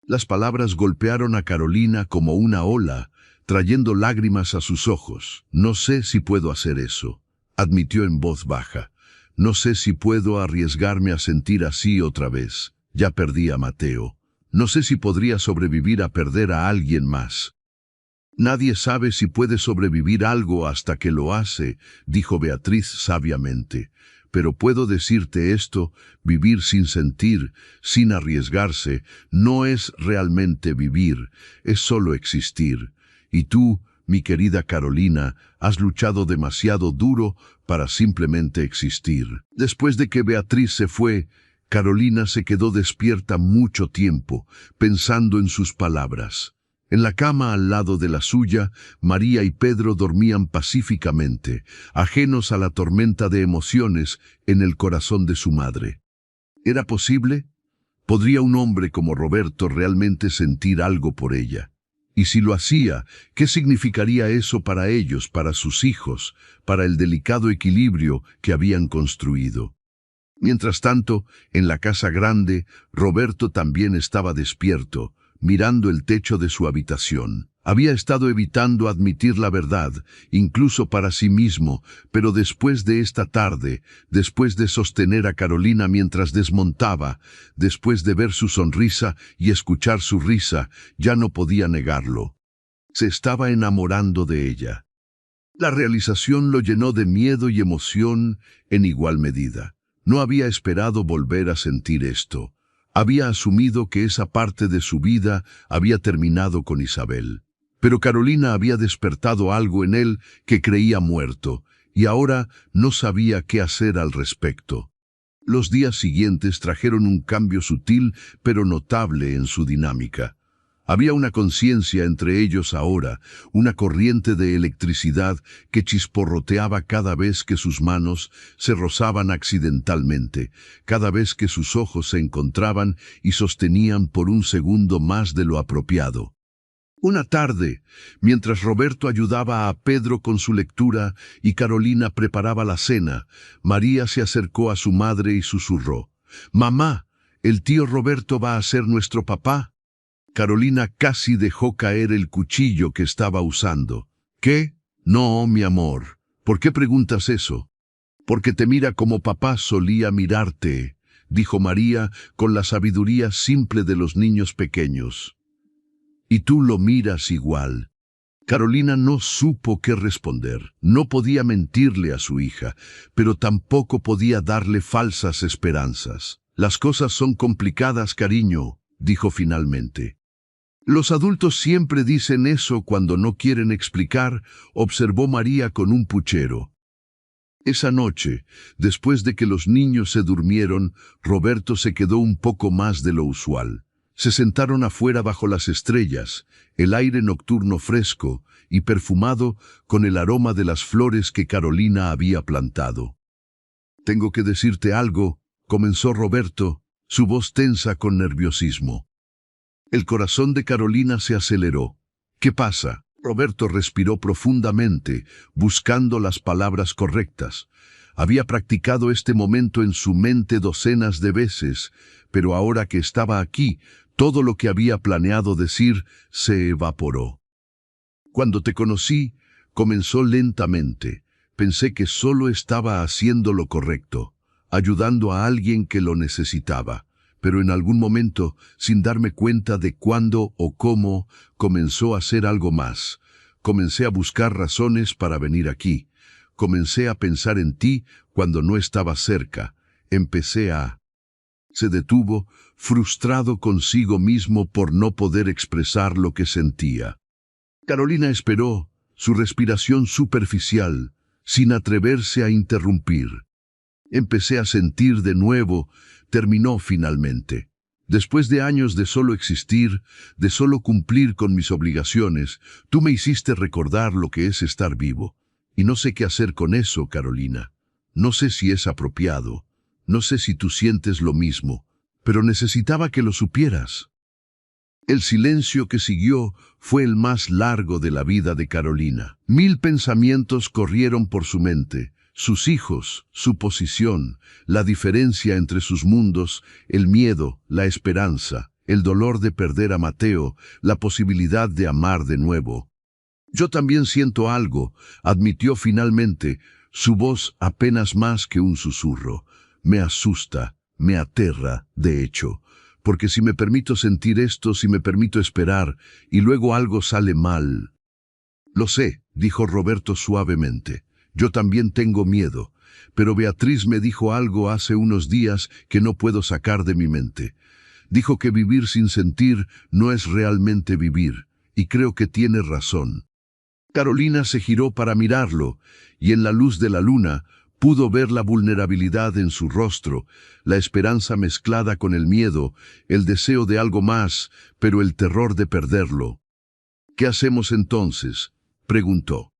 Las palabras golpearon a Carolina como una ola, trayendo lágrimas a sus ojos. No sé si puedo hacer eso, admitió en voz baja. No sé si puedo arriesgarme a sentir así otra vez. Ya perdí a Mateo. No sé si podría sobrevivir a perder a alguien más. Nadie sabe si puede sobrevivir algo hasta que lo hace, dijo Beatriz sabiamente. Pero puedo decirte esto, vivir sin sentir, sin arriesgarse, no es realmente vivir, es solo existir. Y tú, mi querida Carolina, has luchado demasiado duro para simplemente existir. Después de que Beatriz se fue, Carolina se quedó despierta mucho tiempo, pensando en sus palabras. En la cama al lado de la suya, María y Pedro dormían pacíficamente, ajenos a la tormenta de emociones en el corazón de su madre. ¿Era posible? ¿Podría un hombre como Roberto realmente sentir algo por ella? Y si lo hacía, ¿qué significaría eso para ellos, para sus hijos, para el delicado equilibrio que habían construido? Mientras tanto, en la casa grande, Roberto también estaba despierto, mirando el techo de su habitación. Había estado evitando admitir la verdad, incluso para sí mismo, pero después de esta tarde, después de sostener a Carolina mientras desmontaba, después de ver su sonrisa y escuchar su risa, ya no podía negarlo. Se estaba enamorando de ella. La realización lo llenó de miedo y emoción en igual medida. No había esperado volver a sentir esto. Había asumido que esa parte de su vida había terminado con Isabel. Pero Carolina había despertado algo en él que creía muerto, y ahora no sabía qué hacer al respecto. Los días siguientes trajeron un cambio sutil pero notable en su dinámica. Había una conciencia entre ellos ahora, una corriente de electricidad que chisporroteaba cada vez que sus manos se rozaban accidentalmente, cada vez que sus ojos se encontraban y sostenían por un segundo más de lo apropiado. Una tarde, mientras Roberto ayudaba a Pedro con su lectura y Carolina preparaba la cena, María se acercó a su madre y susurró: «Mamá, el tío Roberto va a ser nuestro papá». Carolina casi dejó caer el cuchillo que estaba usando. «¿Qué? No, mi amor. ¿Por qué preguntas eso?» «Porque te mira como papá solía mirarte», dijo María con la sabiduría simple de los niños pequeños. «Y tú lo miras igual». Carolina no supo qué responder. No podía mentirle a su hija, pero tampoco podía darle falsas esperanzas. «Las cosas son complicadas, cariño», dijo finalmente. «Los adultos siempre dicen eso cuando no quieren explicar», observó María con un puchero. Esa noche, después de que los niños se durmieron, Roberto se quedó un poco más de lo usual. Se sentaron afuera bajo las estrellas, el aire nocturno fresco y perfumado con el aroma de las flores que Carolina había plantado. «Tengo que decirte algo», comenzó Roberto, su voz tensa con nerviosismo. El corazón de Carolina se aceleró. «¿Qué pasa?» Roberto respiró profundamente, buscando las palabras correctas. Había practicado este momento en su mente docenas de veces, pero ahora que estaba aquí, todo lo que había planeado decir se evaporó. «Cuando te conocí», comenzó lentamente, «pensé que solo estaba haciendo lo correcto, ayudando a alguien que lo necesitaba. pero en algún momento, sin darme cuenta de cuándo o cómo, comenzó a hacer algo más. Comencé a buscar razones para venir aquí. Comencé a pensar en ti cuando no estabas cerca. Empecé a... Se detuvo, frustrado consigo mismo por no poder expresar lo que sentía. Carolina esperó, su respiración superficial, sin atreverse a interrumpir. Empecé a sentir de nuevo, terminó finalmente. Después de años de solo existir, de solo cumplir con mis obligaciones, tú me hiciste recordar lo que es estar vivo. Y no sé qué hacer con eso, Carolina. No sé si es apropiado. No sé si tú sientes lo mismo, pero necesitaba que lo supieras. El silencio que siguió fue el más largo de la vida de Carolina. 1000 pensamientos corrieron por su mente. Sus hijos, su posición, la diferencia entre sus mundos, el miedo, la esperanza, el dolor de perder a Mateo, la posibilidad de amar de nuevo. Yo también siento algo, admitió finalmente, su voz apenas más que un susurro. Me asusta, me aterra, de hecho, porque si me permito sentir esto, si me permito esperar, y luego algo sale mal. Lo sé, dijo Roberto suavemente. Yo también tengo miedo, pero Beatriz me dijo algo hace unos días que no puedo sacar de mi mente. Dijo que vivir sin sentir no es realmente vivir, y creo que tiene razón. Carolina se giró para mirarlo, y en la luz de la luna pudo ver la vulnerabilidad en su rostro, la esperanza mezclada con el miedo, el deseo de algo más, pero el terror de perderlo. ¿Qué hacemos entonces?, preguntó.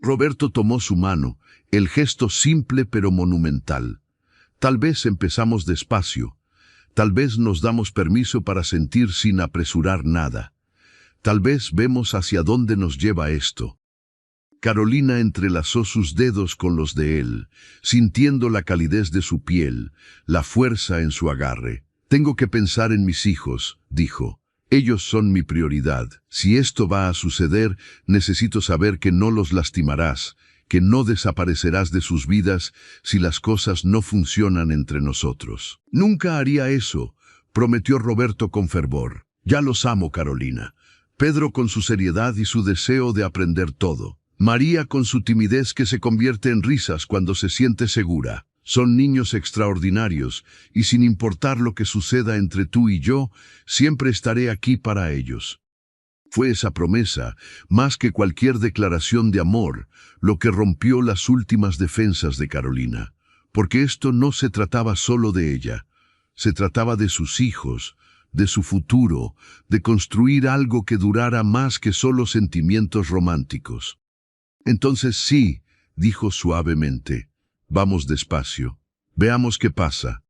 Roberto tomó su mano, el gesto simple pero monumental. Tal vez empezamos despacio. Tal vez nos damos permiso para sentir sin apresurar nada. Tal vez vemos hacia dónde nos lleva esto. Carolina entrelazó sus dedos con los de él, sintiendo la calidez de su piel, la fuerza en su agarre. Tengo que pensar en mis hijos, dijo. Ellos son mi prioridad. Si esto va a suceder, necesito saber que no los lastimarás, que no desaparecerás de sus vidas si las cosas no funcionan entre nosotros. Nunca haría eso, prometió Roberto con fervor. Ya los amo, Carolina. Pedro con su seriedad y su deseo de aprender todo. María con su timidez que se convierte en risas cuando se siente segura. Son niños extraordinarios, y sin importar lo que suceda entre tú y yo, siempre estaré aquí para ellos. Fue esa promesa, más que cualquier declaración de amor, lo que rompió las últimas defensas de Carolina. Porque esto no se trataba solo de ella, se trataba de sus hijos, de su futuro, de construir algo que durara más que solo sentimientos románticos. Entonces sí, dijo suavemente. Vamos despacio. Veamos qué pasa.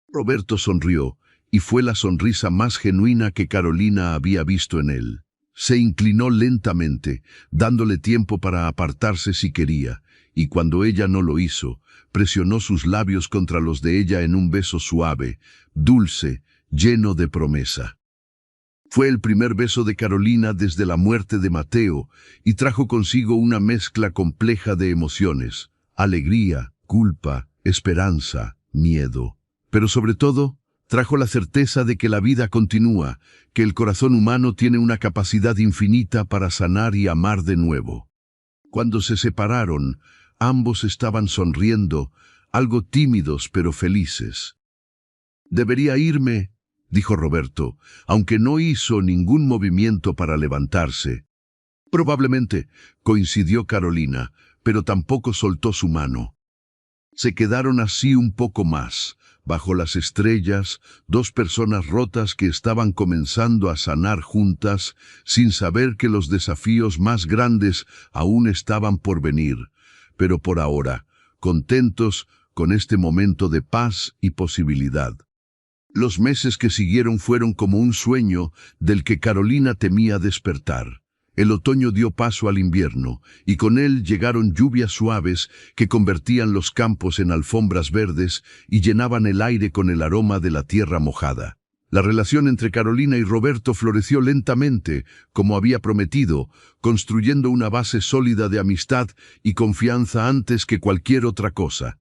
Roberto sonrió, y fue la sonrisa más genuina que Carolina había visto en él. Se inclinó lentamente, dándole tiempo para apartarse si quería, y cuando ella no lo hizo, presionó sus labios contra los de ella en un beso suave, dulce, lleno de promesa. Fue el primer beso de Carolina desde la muerte de Mateo, y trajo consigo una mezcla compleja de emociones. Alegría, culpa, esperanza, miedo. Pero sobre todo, trajo la certeza de que la vida continúa, que el corazón humano tiene una capacidad infinita para sanar y amar de nuevo. Cuando se separaron, ambos estaban sonriendo, algo tímidos pero felices. «Debería irme», dijo Roberto, aunque no hizo ningún movimiento para levantarse. «Probablemente», coincidió Carolina, pero tampoco soltó su mano. Se quedaron así un poco más, bajo las estrellas, dos personas rotas que estaban comenzando a sanar juntas, sin saber que los desafíos más grandes aún estaban por venir, pero por ahora, contentos con este momento de paz y posibilidad. Los meses que siguieron fueron como un sueño del que Carolina temía despertar. El otoño dio paso al invierno, y con él llegaron lluvias suaves que convertían los campos en alfombras verdes y llenaban el aire con el aroma de la tierra mojada. La relación entre Carolina y Roberto floreció lentamente, como había prometido, construyendo una base sólida de amistad y confianza antes que cualquier otra cosa.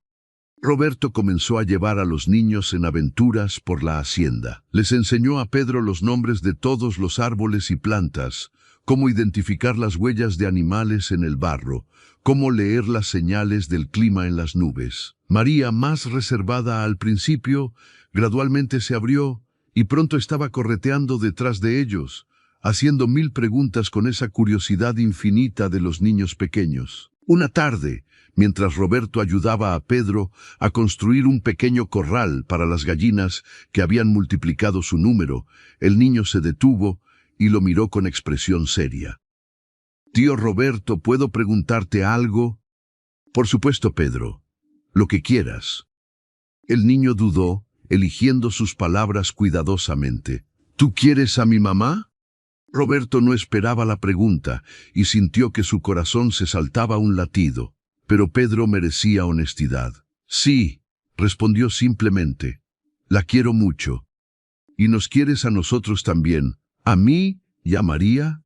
Roberto comenzó a llevar a los niños en aventuras por la hacienda. Les enseñó a Pedro los nombres de todos los árboles y plantas, cómo identificar las huellas de animales en el barro, cómo leer las señales del clima en las nubes. María, más reservada al principio, gradualmente se abrió y pronto estaba correteando detrás de ellos, haciendo 1000 preguntas con esa curiosidad infinita de los niños pequeños. Una tarde, mientras Roberto ayudaba a Pedro a construir un pequeño corral para las gallinas que habían multiplicado su número, el niño se detuvo y lo miró con expresión seria. «Tío Roberto, ¿puedo preguntarte algo?» «Por supuesto, Pedro. Lo que quieras». El niño dudó, eligiendo sus palabras cuidadosamente. «¿Tú quieres a mi mamá?» Roberto no esperaba la pregunta y sintió que su corazón se saltaba un latido. Pero Pedro merecía honestidad. «Sí», respondió simplemente. «La quiero mucho». «¿Y nos quieres a nosotros también? ¿A mí y a María?»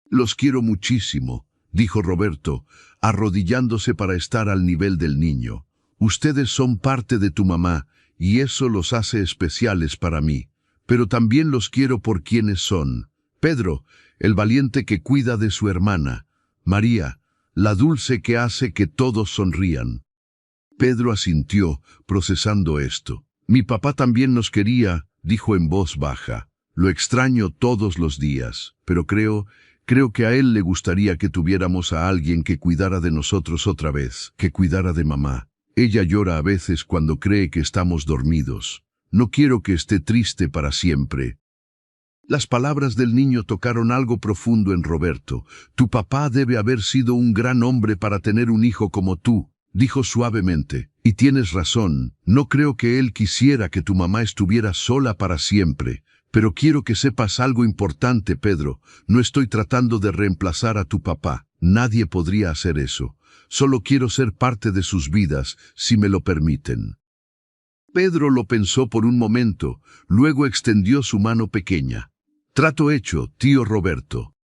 «Los quiero muchísimo», dijo Roberto, arrodillándose para estar al nivel del niño. «Ustedes son parte de tu mamá y eso los hace especiales para mí. Pero también los quiero por quienes son. Pedro, el valiente que cuida de su hermana. María, la dulce que hace que todos sonrían». Pedro asintió, procesando esto. «Mi papá también nos quería», dijo en voz baja. «Lo extraño todos los días, pero creo que a él le gustaría que tuviéramos a alguien que cuidara de nosotros otra vez, que cuidara de mamá. Ella llora a veces cuando cree que estamos dormidos. No quiero que esté triste para siempre». Las palabras del niño tocaron algo profundo en Roberto. «Tu papá debe haber sido un gran hombre para tener un hijo como tú», dijo suavemente. «Y tienes razón, no creo que él quisiera que tu mamá estuviera sola para siempre. Pero quiero que sepas algo importante, Pedro. No estoy tratando de reemplazar a tu papá. Nadie podría hacer eso. Solo quiero ser parte de sus vidas, si me lo permiten». Pedro lo pensó por un momento, luego extendió su mano pequeña. «Trato hecho, tío Roberto».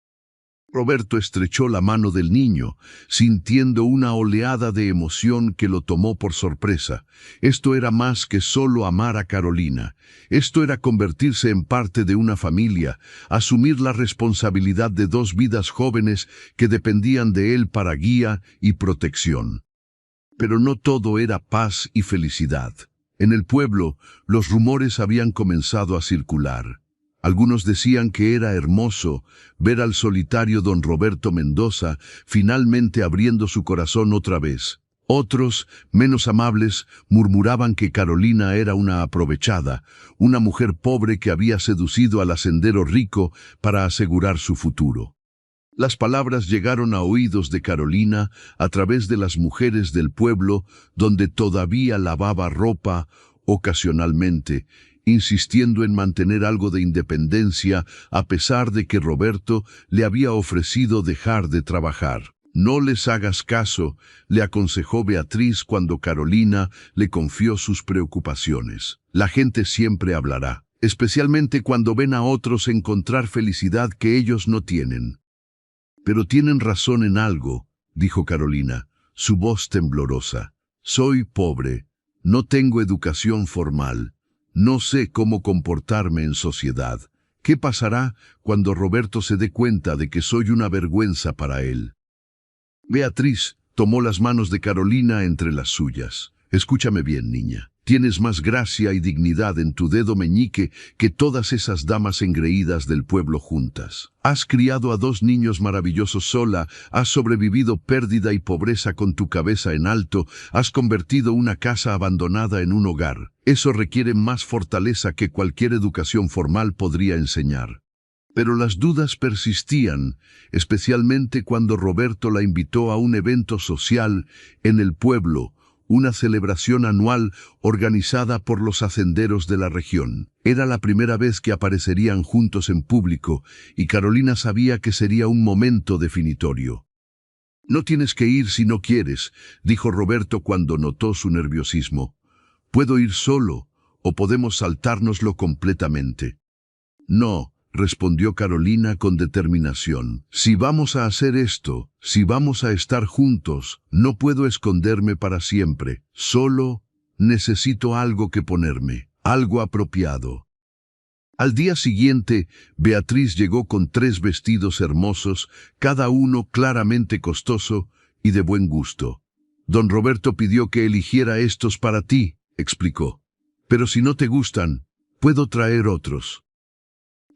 Roberto estrechó la mano del niño, sintiendo una oleada de emoción que lo tomó por sorpresa. Esto era más que solo amar a Carolina. Esto era convertirse en parte de una familia, asumir la responsabilidad de 2 vidas jóvenes que dependían de él para guía y protección. Pero no todo era paz y felicidad. En el pueblo, los rumores habían comenzado a circular. Algunos decían que era hermoso ver al solitario don Roberto Mendoza finalmente abriendo su corazón otra vez. Otros, menos amables, murmuraban que Carolina era una aprovechada, una mujer pobre que había seducido al hacendero rico para asegurar su futuro. Las palabras llegaron a oídos de Carolina a través de las mujeres del pueblo, donde todavía lavaba ropa ocasionalmente, insistiendo en mantener algo de independencia a pesar de que Roberto le había ofrecido dejar de trabajar. «No les hagas caso», le aconsejó Beatriz cuando Carolina le confió sus preocupaciones. «La gente siempre hablará, especialmente cuando ven a otros encontrar felicidad que ellos no tienen». «Pero tienen razón en algo», dijo Carolina, su voz temblorosa. «Soy pobre, no tengo educación formal. No sé cómo comportarme en sociedad. ¿Qué pasará cuando Roberto se dé cuenta de que soy una vergüenza para él?» Beatriz tomó las manos de Carolina entre las suyas. «Escúchame bien, niña. Tienes más gracia y dignidad en tu dedo meñique que todas esas damas engreídas del pueblo juntas. Has criado a 2 niños maravillosos sola, has sobrevivido pérdida y pobreza con tu cabeza en alto, has convertido una casa abandonada en un hogar. Eso requiere más fortaleza que cualquier educación formal podría enseñar». Pero las dudas persistían, especialmente cuando Roberto la invitó a un evento social en el pueblo, una celebración anual organizada por los hacenderos de la región. Era la primera vez que aparecerían juntos en público y Carolina sabía que sería un momento definitorio. «No tienes que ir si no quieres», dijo Roberto cuando notó su nerviosismo. «Puedo ir solo o podemos saltárnoslo completamente». «No», respondió Carolina con determinación. «Si vamos a hacer esto, si vamos a estar juntos, no puedo esconderme para siempre. Solo necesito algo que ponerme, algo apropiado. Al día siguiente, Beatriz llegó con 3 vestidos hermosos, cada uno claramente costoso y de buen gusto. Don Roberto pidió que eligiera estos para ti, explicó. Pero si no te gustan, puedo traer otros.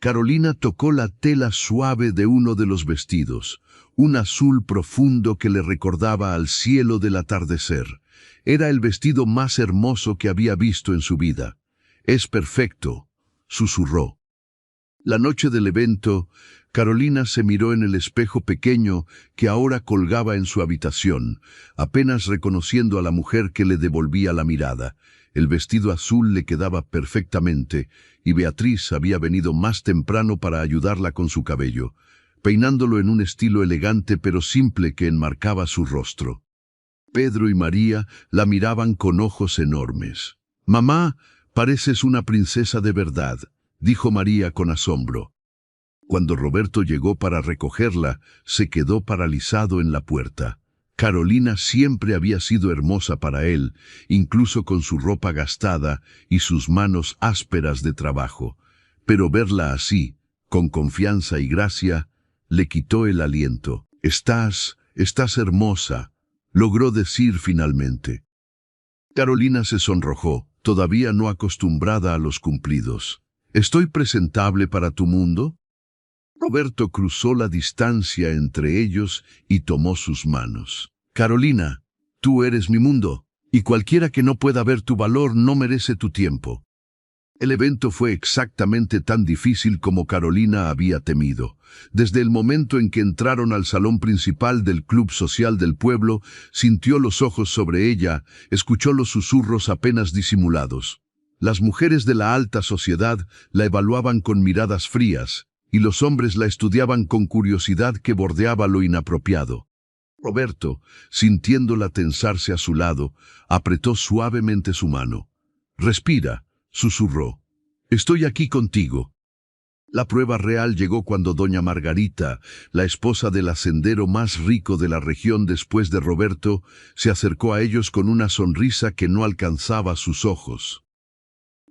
Carolina tocó la tela suave de uno de los vestidos, un azul profundo que le recordaba al cielo del atardecer. Era el vestido más hermoso que había visto en su vida. «Es perfecto», susurró. La noche del evento, Carolina se miró en el espejo pequeño que ahora colgaba en su habitación, apenas reconociendo a la mujer que le devolvía la mirada. El vestido azul le quedaba perfectamente, y Beatriz había venido más temprano para ayudarla con su cabello, peinándolo en un estilo elegante pero simple que enmarcaba su rostro. Pedro y María la miraban con ojos enormes. «Mamá, pareces una princesa de verdad», dijo María con asombro. Cuando Roberto llegó para recogerla, se quedó paralizado en la puerta. Carolina siempre había sido hermosa para él, incluso con su ropa gastada y sus manos ásperas de trabajo. Pero verla así, con confianza y gracia, le quitó el aliento. Estás hermosa», logró decir finalmente. Carolina se sonrojó, todavía no acostumbrada a los cumplidos. «¿Estoy presentable para tu mundo?» Roberto cruzó la distancia entre ellos y tomó sus manos. «Carolina, tú eres mi mundo, y cualquiera que no pueda ver tu valor no merece tu tiempo». El evento fue exactamente tan difícil como Carolina había temido. Desde el momento en que entraron al salón principal del club social del pueblo, sintió los ojos sobre ella, escuchó los susurros apenas disimulados. Las mujeres de la alta sociedad la evaluaban con miradas frías, y los hombres la estudiaban con curiosidad que bordeaba lo inapropiado. Roberto, sintiéndola tensarse a su lado, apretó suavemente su mano. «Respira», susurró. «Estoy aquí contigo». La prueba real llegó cuando doña Margarita, la esposa del hacendero más rico de la región después de Roberto, se acercó a ellos con una sonrisa que no alcanzaba sus ojos.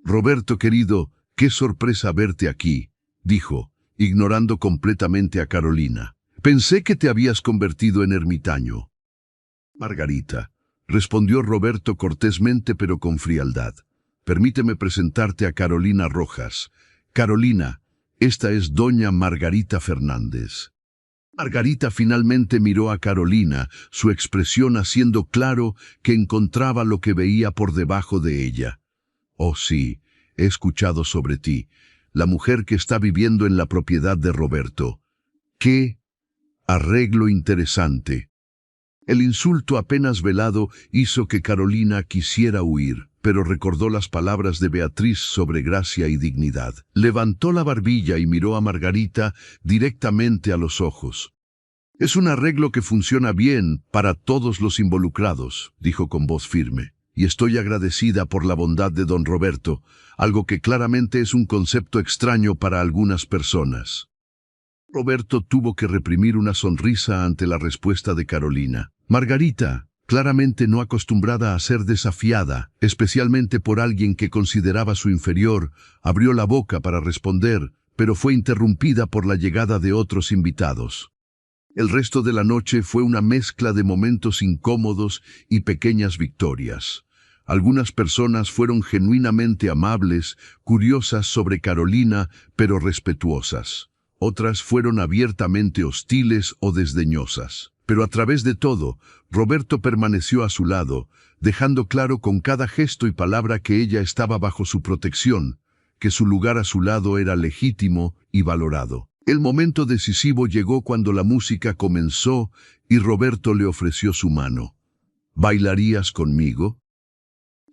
«Roberto querido, qué sorpresa verte aquí», dijo, ignorando completamente a Carolina. «Pensé que te habías convertido en ermitaño». «Margarita», respondió Roberto cortésmente pero con frialdad. «Permíteme presentarte a Carolina Rojas. Carolina, esta es doña Margarita Fernández». Margarita finalmente miró a Carolina, su expresión haciendo claro que encontraba lo que veía por debajo de ella. «Oh sí, he escuchado sobre ti, la mujer que está viviendo en la propiedad de Roberto. ¡Qué arreglo interesante!». El insulto apenas velado hizo que Carolina quisiera huir, pero recordó las palabras de Beatriz sobre gracia y dignidad. Levantó la barbilla y miró a Margarita directamente a los ojos. «Es un arreglo que funciona bien para todos los involucrados», dijo con voz firme. «Y estoy agradecida por la bondad de don Roberto, algo que claramente es un concepto extraño para algunas personas». Roberto tuvo que reprimir una sonrisa ante la respuesta de Carolina. Margarita, claramente no acostumbrada a ser desafiada, especialmente por alguien que consideraba su inferior, abrió la boca para responder, pero fue interrumpida por la llegada de otros invitados. El resto de la noche fue una mezcla de momentos incómodos y pequeñas victorias. Algunas personas fueron genuinamente amables, curiosas sobre Carolina, pero respetuosas. Otras fueron abiertamente hostiles o desdeñosas. Pero a través de todo, Roberto permaneció a su lado, dejando claro con cada gesto y palabra que ella estaba bajo su protección, que su lugar a su lado era legítimo y valorado. El momento decisivo llegó cuando la música comenzó y Roberto le ofreció su mano. «¿Bailarías conmigo?».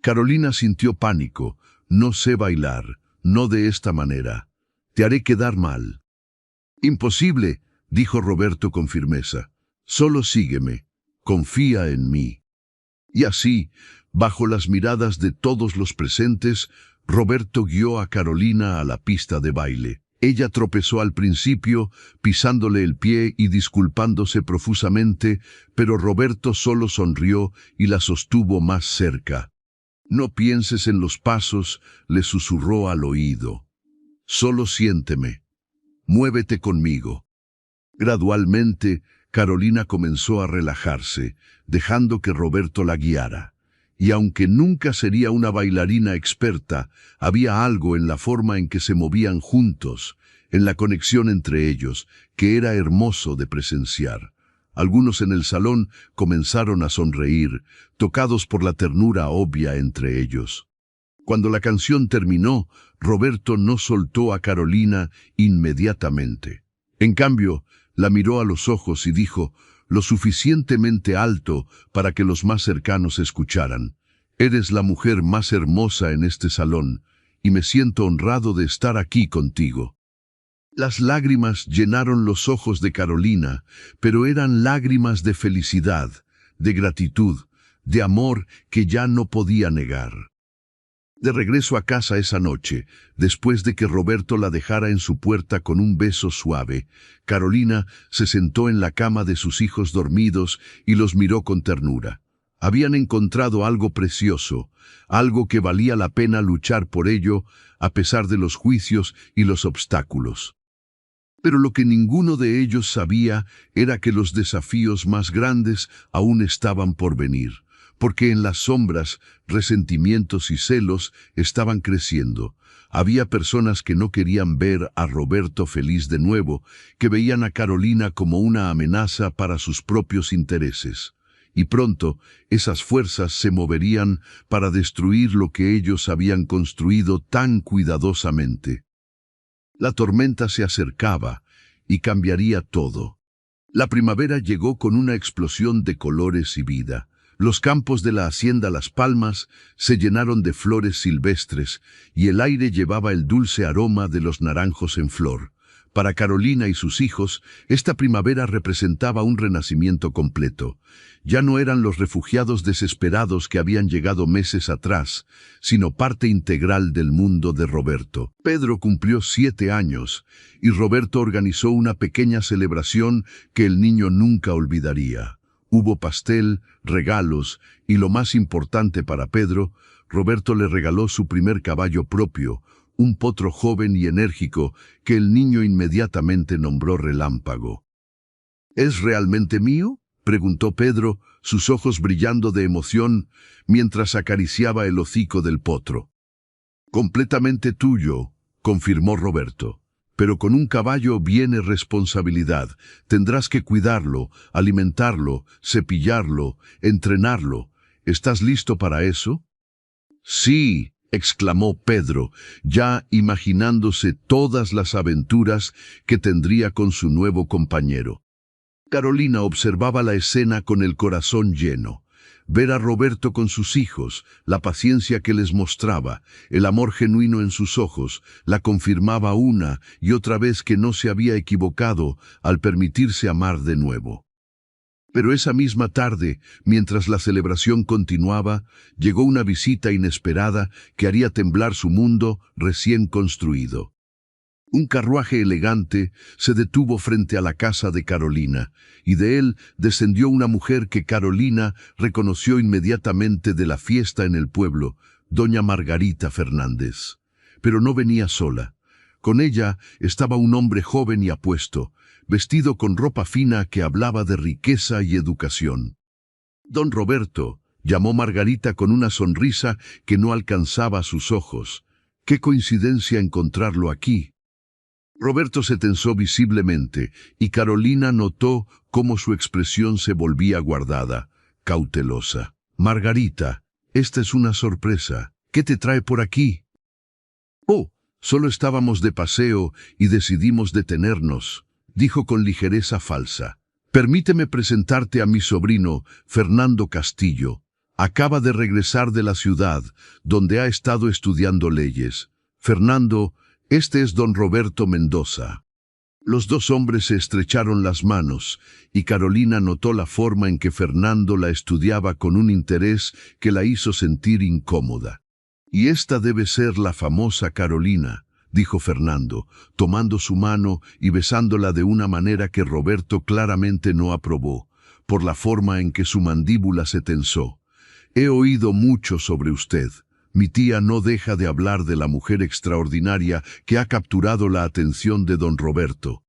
Carolina sintió pánico. «No sé bailar, no de esta manera. Te haré quedar mal». «Imposible», dijo Roberto con firmeza. «Solo sígueme, confía en mí». Y así, bajo las miradas de todos los presentes, Roberto guió a Carolina a la pista de baile. Ella tropezó al principio, pisándole el pie y disculpándose profusamente, pero Roberto solo sonrió y la sostuvo más cerca. No pienses en los pasos, le susurró al oído. Solo siénteme. Muévete conmigo. Gradualmente, Carolina comenzó a relajarse, dejando que Roberto la guiara. Y aunque nunca sería una bailarina experta, había algo en la forma en que se movían juntos, en la conexión entre ellos, que era hermoso de presenciar. Algunos en el salón comenzaron a sonreír, tocados por la ternura obvia entre ellos. Cuando la canción terminó, Roberto no soltó a Carolina inmediatamente. En cambio, la miró a los ojos y dijo, lo suficientemente alto para que los más cercanos escucharan. Eres la mujer más hermosa en este salón, y me siento honrado de estar aquí contigo. Las lágrimas llenaron los ojos de Carolina, pero eran lágrimas de felicidad, de gratitud, de amor que ya no podía negar. De regreso a casa esa noche, después de que Roberto la dejara en su puerta con un beso suave, Carolina se sentó en la cama de sus hijos dormidos y los miró con ternura. Habían encontrado algo precioso, algo que valía la pena luchar por ello, a pesar de los juicios y los obstáculos. Pero lo que ninguno de ellos sabía era que los desafíos más grandes aún estaban por venir, porque en las sombras, resentimientos y celos estaban creciendo. Había personas que no querían ver a Roberto feliz de nuevo, que veían a Carolina como una amenaza para sus propios intereses. Y pronto, esas fuerzas se moverían para destruir lo que ellos habían construido tan cuidadosamente. La tormenta se acercaba y cambiaría todo. La primavera llegó con una explosión de colores y vida. Los campos de la hacienda Las Palmas se llenaron de flores silvestres y el aire llevaba el dulce aroma de los naranjos en flor. Para Carolina y sus hijos, esta primavera representaba un renacimiento completo. Ya no eran los refugiados desesperados que habían llegado meses atrás, sino parte integral del mundo de Roberto. Pedro cumplió 7 años y Roberto organizó una pequeña celebración que el niño nunca olvidaría. Hubo pastel, regalos y lo más importante para Pedro, Roberto le regaló su primer caballo propio, un potro joven y enérgico que el niño inmediatamente nombró Relámpago. ¿Es realmente mío?, preguntó Pedro, sus ojos brillando de emoción mientras acariciaba el hocico del potro. Completamente tuyo, confirmó Roberto. Pero con un caballo viene responsabilidad. Tendrás que cuidarlo, alimentarlo, cepillarlo, entrenarlo. ¿Estás listo para eso? Sí, exclamó Pedro, ya imaginándose todas las aventuras que tendría con su nuevo compañero. Carolina observaba la escena con el corazón lleno. Ver a Roberto con sus hijos, la paciencia que les mostraba, el amor genuino en sus ojos, la confirmaba una y otra vez que no se había equivocado al permitirse amar de nuevo. Pero esa misma tarde, mientras la celebración continuaba, llegó una visita inesperada que haría temblar su mundo recién construido. Un carruaje elegante se detuvo frente a la casa de Carolina, y de él descendió una mujer que Carolina reconoció inmediatamente de la fiesta en el pueblo, doña Margarita Fernández. Pero no venía sola. Con ella estaba un hombre joven y apuesto, vestido con ropa fina que hablaba de riqueza y educación. Don Roberto, llamó Margarita con una sonrisa que no alcanzaba sus ojos. ¡Qué coincidencia encontrarlo aquí! Roberto se tensó visiblemente y Carolina notó cómo su expresión se volvía guardada, cautelosa. Margarita, esta es una sorpresa. ¿Qué te trae por aquí? Oh, solo estábamos de paseo y decidimos detenernos, dijo con ligereza falsa. Permíteme presentarte a mi sobrino, Fernando Castillo. Acaba de regresar de la ciudad, donde ha estado estudiando leyes. Fernando, este es don Roberto Mendoza. Los dos hombres se estrecharon las manos, y Carolina notó la forma en que Fernando la estudiaba con un interés que la hizo sentir incómoda. Y esta debe ser la famosa Carolina, dijo Fernando, tomando su mano y besándola de una manera que Roberto claramente no aprobó, por la forma en que su mandíbula se tensó. He oído mucho sobre usted. Mi tía no deja de hablar de la mujer extraordinaria que ha capturado la atención de don Roberto.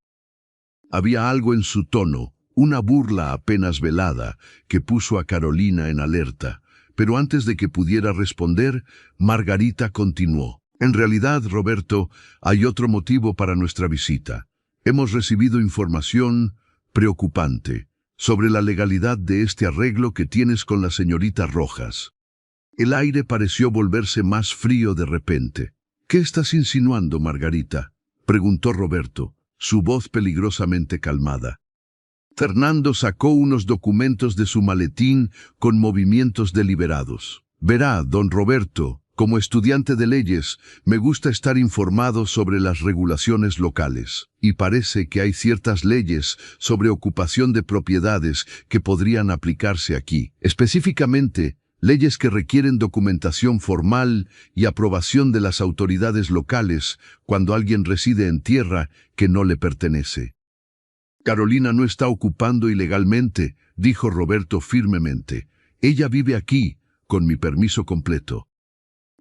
Había algo en su tono, una burla apenas velada, que puso a Carolina en alerta. Pero antes de que pudiera responder, Margarita continuó. En realidad, Roberto, hay otro motivo para nuestra visita. Hemos recibido información preocupante sobre la legalidad de este arreglo que tienes con la señorita Rojas. El aire pareció volverse más frío de repente. ¿Qué estás insinuando, Margarita?, preguntó Roberto, su voz peligrosamente calmada. Fernando sacó unos documentos de su maletín con movimientos deliberados. Verá, don Roberto, como estudiante de leyes, me gusta estar informado sobre las regulaciones locales. Y parece que hay ciertas leyes sobre ocupación de propiedades que podrían aplicarse aquí. Específicamente, leyes que requieren documentación formal y aprobación de las autoridades locales cuando alguien reside en tierra que no le pertenece. Carolina no está ocupando ilegalmente, dijo Roberto firmemente. Ella vive aquí, con mi permiso completo.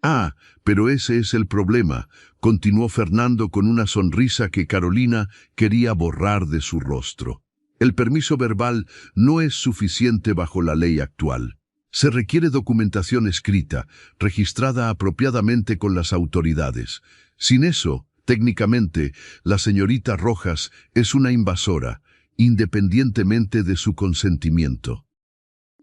Ah, pero ese es el problema, continuó Fernando con una sonrisa que Carolina quería borrar de su rostro. El permiso verbal no es suficiente bajo la ley actual. Se requiere documentación escrita, registrada apropiadamente con las autoridades. Sin eso, técnicamente, la señorita Rojas es una invasora, independientemente de su consentimiento.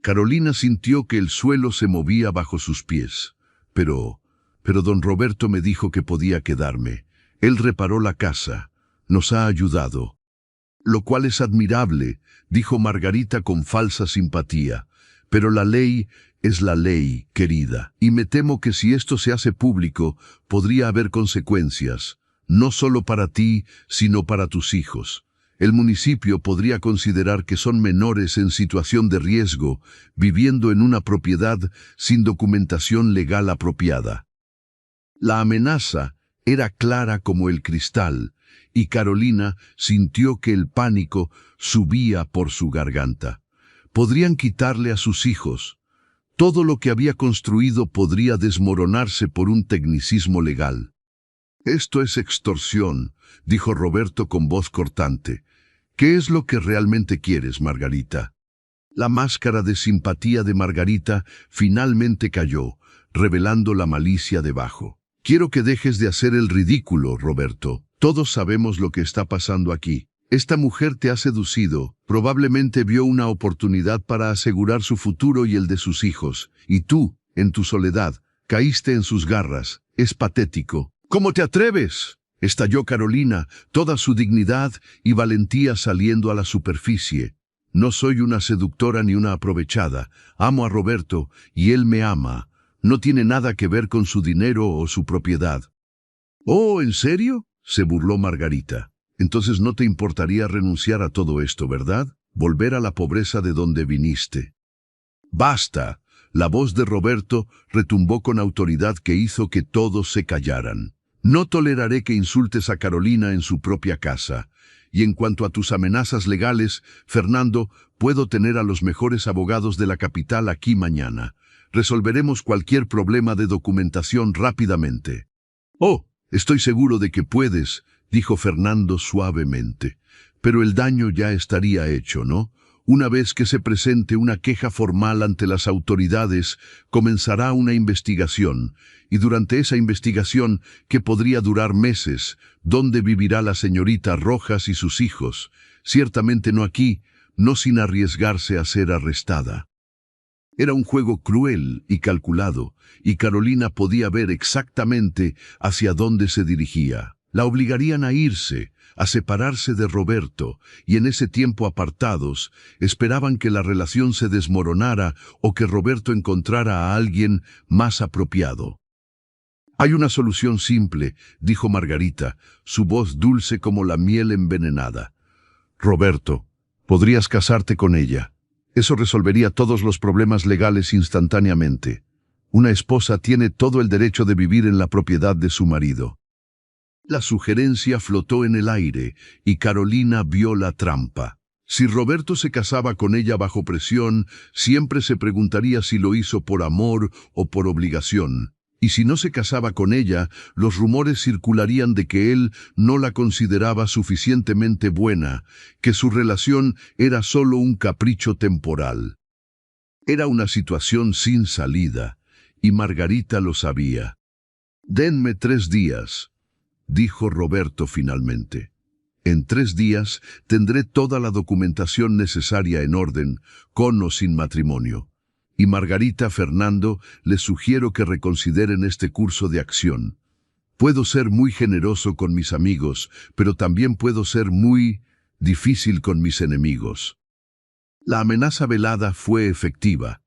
Carolina sintió que el suelo se movía bajo sus pies. Pero don Roberto me dijo que podía quedarme. Él reparó la casa, nos ha ayudado. Lo cual es admirable, dijo Margarita con falsa simpatía. Pero la ley es la ley, querida. Y me temo que si esto se hace público, podría haber consecuencias. No solo para ti, sino para tus hijos. El municipio podría considerar que son menores en situación de riesgo, viviendo en una propiedad sin documentación legal apropiada. La amenaza era clara como el cristal, y Carolina sintió que el pánico subía por su garganta. Podrían quitarle a sus hijos. Todo lo que había construido podría desmoronarse por un tecnicismo legal. Esto es extorsión, dijo Roberto con voz cortante. ¿Qué es lo que realmente quieres, Margarita? La máscara de simpatía de Margarita finalmente cayó, revelando la malicia debajo. Quiero que dejes de hacer el ridículo, Roberto. Todos sabemos lo que está pasando aquí. Esta mujer te ha seducido, probablemente vio una oportunidad para asegurar su futuro y el de sus hijos, y tú, en tu soledad, caíste en sus garras. Es patético. ¿Cómo te atreves?, estalló Carolina, toda su dignidad y valentía saliendo a la superficie. No soy una seductora ni una aprovechada. Amo a Roberto y él me ama. No tiene nada que ver con su dinero o su propiedad. «Oh, ¿en serio?», se burló Margarita. «Entonces no te importaría renunciar a todo esto, ¿verdad? Volver a la pobreza de donde viniste». «Basta». La voz de Roberto retumbó con autoridad que hizo que todos se callaran. «No toleraré que insultes a Carolina en su propia casa. Y en cuanto a tus amenazas legales, Fernando, puedo tener a los mejores abogados de la capital aquí mañana. Resolveremos cualquier problema de documentación rápidamente». «Oh, estoy seguro de que puedes», dijo Fernando suavemente. «Pero el daño ya estaría hecho, ¿no? Una vez que se presente una queja formal ante las autoridades, comenzará una investigación, y durante esa investigación, que podría durar meses, ¿dónde vivirá la señorita Rojas y sus hijos? Ciertamente no aquí, no sin arriesgarse a ser arrestada». Era un juego cruel y calculado, y Carolina podía ver exactamente hacia dónde se dirigía. La obligarían a irse, a separarse de Roberto, y en ese tiempo apartados, esperaban que la relación se desmoronara o que Roberto encontrara a alguien más apropiado. «Hay una solución simple», dijo Margarita, su voz dulce como la miel envenenada. «Roberto, podrías casarte con ella. Eso resolvería todos los problemas legales instantáneamente. Una esposa tiene todo el derecho de vivir en la propiedad de su marido». La sugerencia flotó en el aire y Carolina vio la trampa. Si Roberto se casaba con ella bajo presión, siempre se preguntaría si lo hizo por amor o por obligación. Y si no se casaba con ella, los rumores circularían de que él no la consideraba suficientemente buena, que su relación era solo un capricho temporal. Era una situación sin salida, y Margarita lo sabía. «Denme 3 días», dijo Roberto finalmente. «En 3 días tendré toda la documentación necesaria en orden, con o sin matrimonio. Y Margarita, Fernando, les sugiero que reconsideren este curso de acción. Puedo ser muy generoso con mis amigos, pero también puedo ser muy difícil con mis enemigos». La amenaza velada fue efectiva.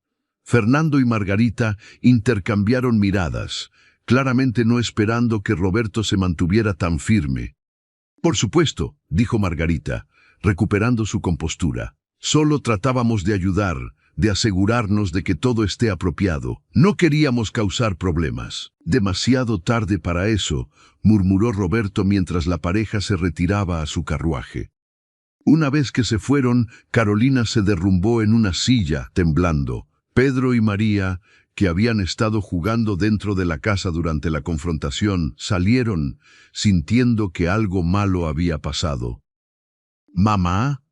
Fernando y Margarita intercambiaron miradas, claramente no esperando que Roberto se mantuviera tan firme. «Por supuesto», dijo Margarita, recuperando su compostura. «Solo tratábamos de ayudar, de asegurarnos de que todo esté apropiado. No queríamos causar problemas». «Demasiado tarde para eso», murmuró Roberto mientras la pareja se retiraba a su carruaje. Una vez que se fueron, Carolina se derrumbó en una silla, temblando. Pedro y María, que habían estado jugando dentro de la casa durante la confrontación, salieron, sintiendo que algo malo había pasado. «¿Mamá?»,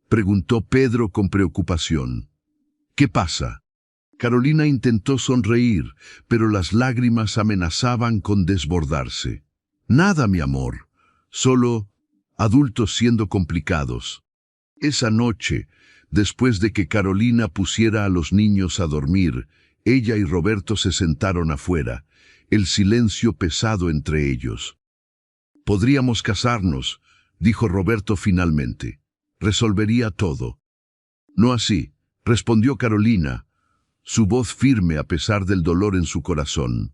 preguntó Pedro con preocupación. «¿Qué pasa?». Carolina intentó sonreír, pero las lágrimas amenazaban con desbordarse. «Nada, mi amor, solo adultos siendo complicados». Esa noche, después de que Carolina pusiera a los niños a dormir, ella y Roberto se sentaron afuera, el silencio pesado entre ellos. «Podríamos casarnos», dijo Roberto finalmente. «Resolvería todo». «No así», respondió Carolina, su voz firme a pesar del dolor en su corazón.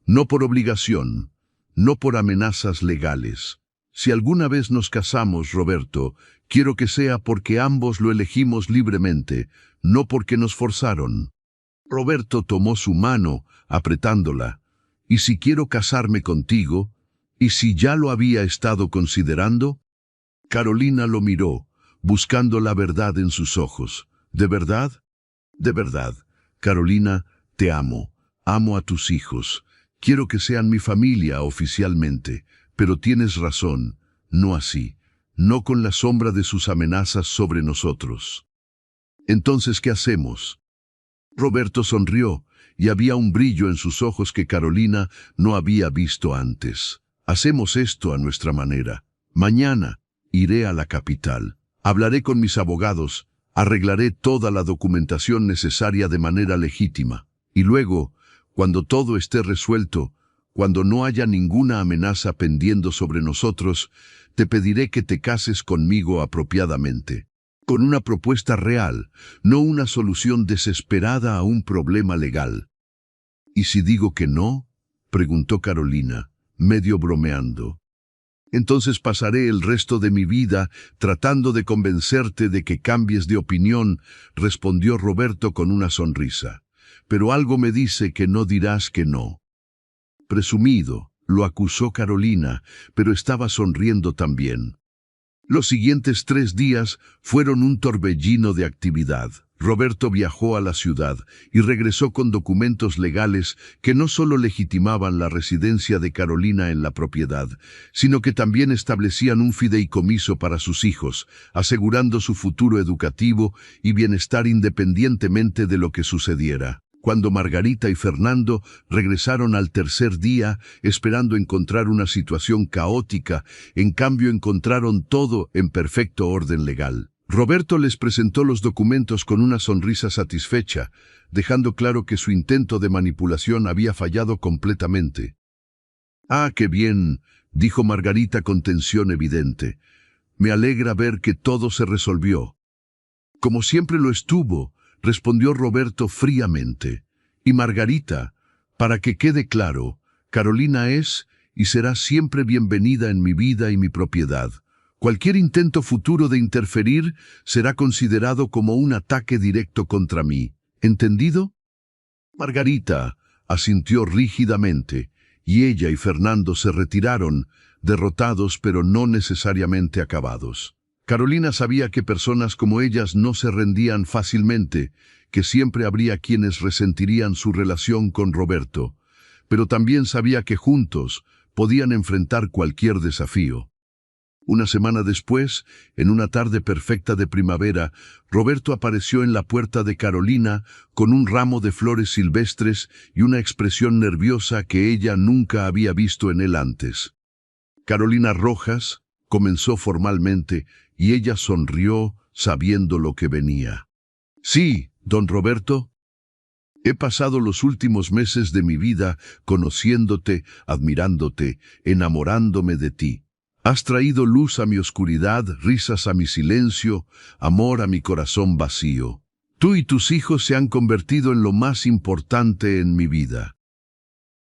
«No por obligación, no por amenazas legales. Si alguna vez nos casamos, Roberto, quiero que sea porque ambos lo elegimos libremente, no porque nos forzaron». Roberto tomó su mano, apretándola. «¿Y si quiero casarme contigo? ¿Y si ya lo había estado considerando?». Carolina lo miró, buscando la verdad en sus ojos. «¿De verdad?». «De verdad. Carolina, te amo. Amo a tus hijos. Quiero que sean mi familia oficialmente. Pero tienes razón, no así, no con la sombra de sus amenazas sobre nosotros». «Entonces, ¿qué hacemos?». Roberto sonrió, y había un brillo en sus ojos que Carolina no había visto antes. «Hacemos esto a nuestra manera. Mañana iré a la capital. Hablaré con mis abogados, arreglaré toda la documentación necesaria de manera legítima. Y luego, cuando todo esté resuelto, cuando no haya ninguna amenaza pendiendo sobre nosotros, te pediré que te cases conmigo apropiadamente, con una propuesta real, no una solución desesperada a un problema legal». «¿Y si digo que no?», preguntó Carolina, medio bromeando. «Entonces pasaré el resto de mi vida tratando de convencerte de que cambies de opinión», respondió Roberto con una sonrisa. «Pero algo me dice que no dirás que no». «Presumido», lo acusó Carolina, pero estaba sonriendo también. Los siguientes 3 días fueron un torbellino de actividad. Roberto viajó a la ciudad y regresó con documentos legales que no solo legitimaban la residencia de Carolina en la propiedad, sino que también establecían un fideicomiso para sus hijos, asegurando su futuro educativo y bienestar independientemente de lo que sucediera. Cuando Margarita y Fernando regresaron al tercer día, esperando encontrar una situación caótica, en cambio encontraron todo en perfecto orden legal. Roberto les presentó los documentos con una sonrisa satisfecha, dejando claro que su intento de manipulación había fallado completamente. «Ah, qué bien», dijo Margarita con tensión evidente. «Me alegra ver que todo se resolvió». «Como siempre lo estuvo», respondió Roberto fríamente. «Y Margarita, para que quede claro, Carolina es y será siempre bienvenida en mi vida y mi propiedad. Cualquier intento futuro de interferir será considerado como un ataque directo contra mí. ¿Entendido?». Margarita asintió rígidamente, y ella y Fernando se retiraron, derrotados pero no necesariamente acabados. Carolina sabía que personas como ellas no se rendían fácilmente, que siempre habría quienes resentirían su relación con Roberto, pero también sabía que juntos podían enfrentar cualquier desafío. Una semana después, en una tarde perfecta de primavera, Roberto apareció en la puerta de Carolina con un ramo de flores silvestres y una expresión nerviosa que ella nunca había visto en él antes. Carolina Rojas comenzó formalmente y ella sonrió sabiendo lo que venía. Sí, don Roberto. He pasado los últimos meses de mi vida conociéndote, admirándote, enamorándome de ti. Has traído luz a mi oscuridad, risas a mi silencio, amor a mi corazón vacío. Tú y tus hijos se han convertido en lo más importante en mi vida.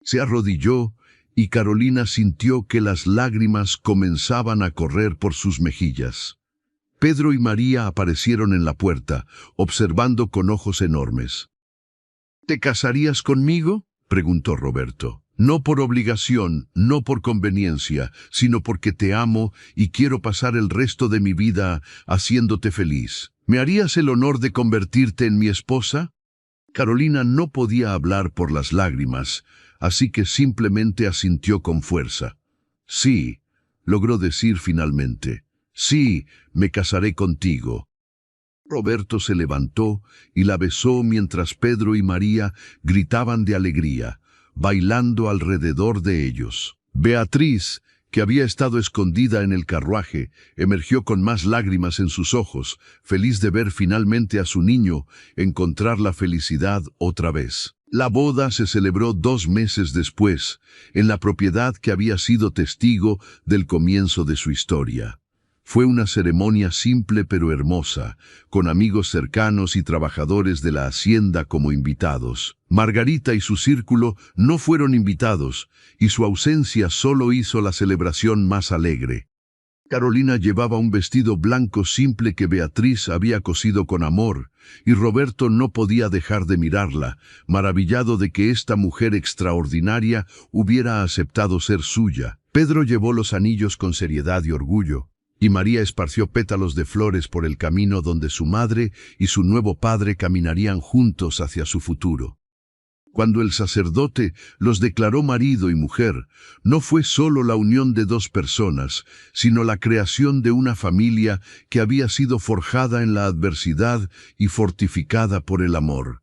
Se arrodilló y Carolina sintió que las lágrimas comenzaban a correr por sus mejillas. Pedro y María aparecieron en la puerta, observando con ojos enormes. ¿Te casarías conmigo?, preguntó Roberto. No por obligación, no por conveniencia, sino porque te amo y quiero pasar el resto de mi vida haciéndote feliz. ¿Me harías el honor de convertirte en mi esposa? Carolina no podía hablar por las lágrimas, así que simplemente asintió con fuerza. Sí, logró decir finalmente. Sí, me casaré contigo. Roberto se levantó y la besó mientras Pedro y María gritaban de alegría, bailando alrededor de ellos. Beatriz, que había estado escondida en el carruaje, emergió con más lágrimas en sus ojos, feliz de ver finalmente a su niño encontrar la felicidad otra vez. La boda se celebró 2 meses después, en la propiedad que había sido testigo del comienzo de su historia. Fue una ceremonia simple pero hermosa, con amigos cercanos y trabajadores de la hacienda como invitados. Margarita y su círculo no fueron invitados, y su ausencia solo hizo la celebración más alegre. Carolina llevaba un vestido blanco simple que Beatriz había cosido con amor, y Roberto no podía dejar de mirarla, maravillado de que esta mujer extraordinaria hubiera aceptado ser suya. Pedro llevó los anillos con seriedad y orgullo, y María esparció pétalos de flores por el camino donde su madre y su nuevo padre caminarían juntos hacia su futuro. Cuando el sacerdote los declaró marido y mujer, no fue solo la unión de 2 personas, sino la creación de una familia que había sido forjada en la adversidad y fortificada por el amor.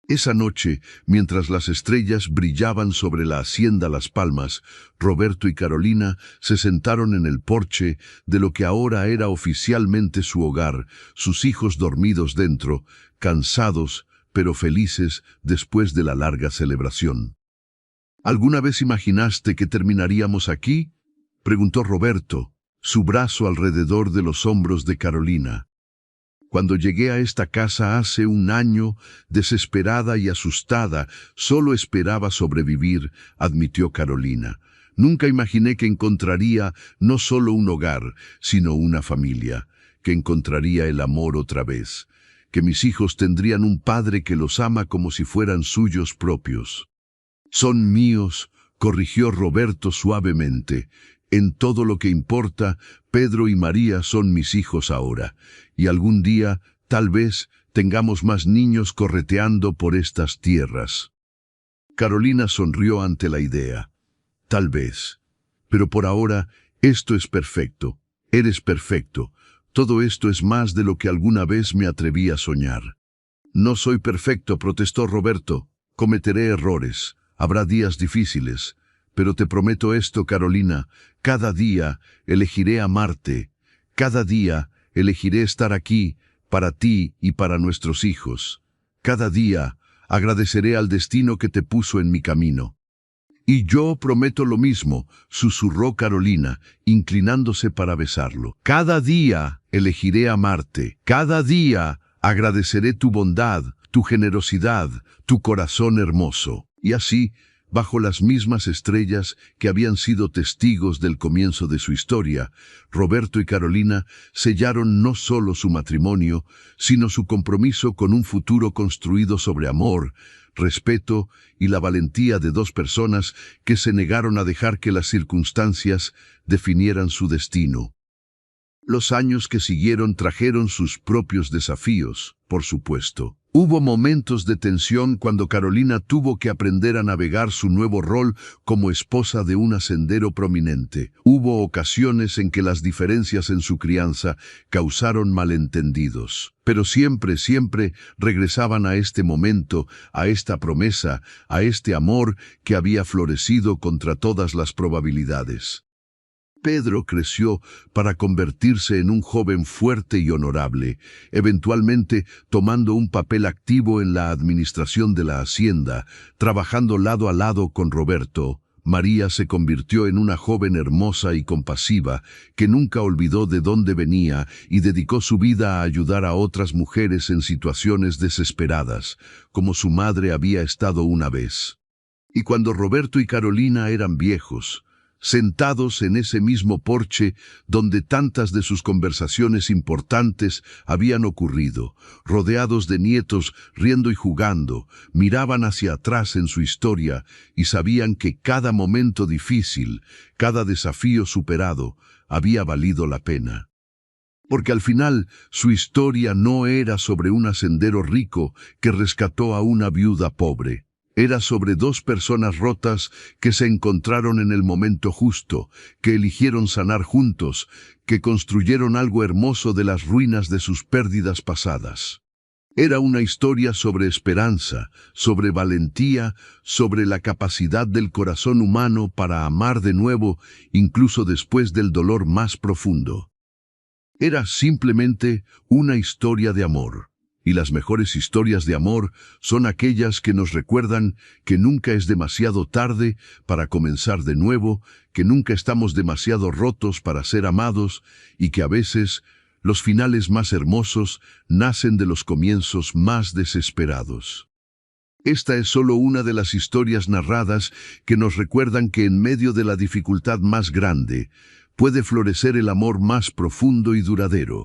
Esa noche, mientras las estrellas brillaban sobre la hacienda Las Palmas, Roberto y Carolina se sentaron en el porche de lo que ahora era oficialmente su hogar, sus hijos dormidos dentro, cansados pero felices después de la larga celebración. ¿Alguna vez imaginaste que terminaríamos aquí?, preguntó Roberto, su brazo alrededor de los hombros de Carolina. Cuando llegué a esta casa hace 1 año, desesperada y asustada, solo esperaba sobrevivir, admitió Carolina. Nunca imaginé que encontraría no solo un hogar, sino una familia, que encontraría el amor otra vez, que mis hijos tendrían un padre que los ama como si fueran suyos propios. Son míos, corrigió Roberto suavemente. En todo lo que importa, Pedro y María son mis hijos ahora, y algún día, tal vez, tengamos más niños correteando por estas tierras. Carolina sonrió ante la idea. Tal vez. Pero por ahora, esto es perfecto. Eres perfecto. Todo esto es más de lo que alguna vez me atreví a soñar. No soy perfecto, protestó Roberto. Cometeré errores. Habrá días difíciles. Pero te prometo esto, Carolina, cada día elegiré amarte, cada día elegiré estar aquí para ti y para nuestros hijos. Cada día agradeceré al destino que te puso en mi camino. Y yo prometo lo mismo, susurró Carolina, inclinándose para besarlo. Cada día elegiré amarte, cada día agradeceré tu bondad, tu generosidad, tu corazón hermoso. Y así, bajo las mismas estrellas que habían sido testigos del comienzo de su historia, Roberto y Carolina sellaron no solo su matrimonio, sino su compromiso con un futuro construido sobre amor, respeto y la valentía de 2 personas que se negaron a dejar que las circunstancias definieran su destino. Los años que siguieron trajeron sus propios desafíos, por supuesto. Hubo momentos de tensión cuando Carolina tuvo que aprender a navegar su nuevo rol como esposa de un hacendero prominente. Hubo ocasiones en que las diferencias en su crianza causaron malentendidos. Pero siempre regresaban a este momento, a esta promesa, a este amor que había florecido contra todas las probabilidades. Pedro creció para convertirse en un joven fuerte y honorable, eventualmente tomando un papel activo en la administración de la hacienda, trabajando lado a lado con Roberto. María se convirtió en una joven hermosa y compasiva, que nunca olvidó de dónde venía y dedicó su vida a ayudar a otras mujeres en situaciones desesperadas, como su madre había estado una vez. Y cuando Roberto y Carolina eran viejos, sentados en ese mismo porche donde tantas de sus conversaciones importantes habían ocurrido, rodeados de nietos riendo y jugando, miraban hacia atrás en su historia y sabían que cada momento difícil, cada desafío superado, había valido la pena. Porque al final su historia no era sobre un hacendero rico que rescató a una viuda pobre. Era sobre dos personas rotas que se encontraron en el momento justo, que eligieron sanar juntos, que construyeron algo hermoso de las ruinas de sus pérdidas pasadas. Era una historia sobre esperanza, sobre valentía, sobre la capacidad del corazón humano para amar de nuevo, incluso después del dolor más profundo. Era simplemente una historia de amor. Y las mejores historias de amor son aquellas que nos recuerdan que nunca es demasiado tarde para comenzar de nuevo, que nunca estamos demasiado rotos para ser amados y que a veces los finales más hermosos nacen de los comienzos más desesperados. Esta es solo una de las historias narradas que nos recuerdan que en medio de la dificultad más grande puede florecer el amor más profundo y duradero.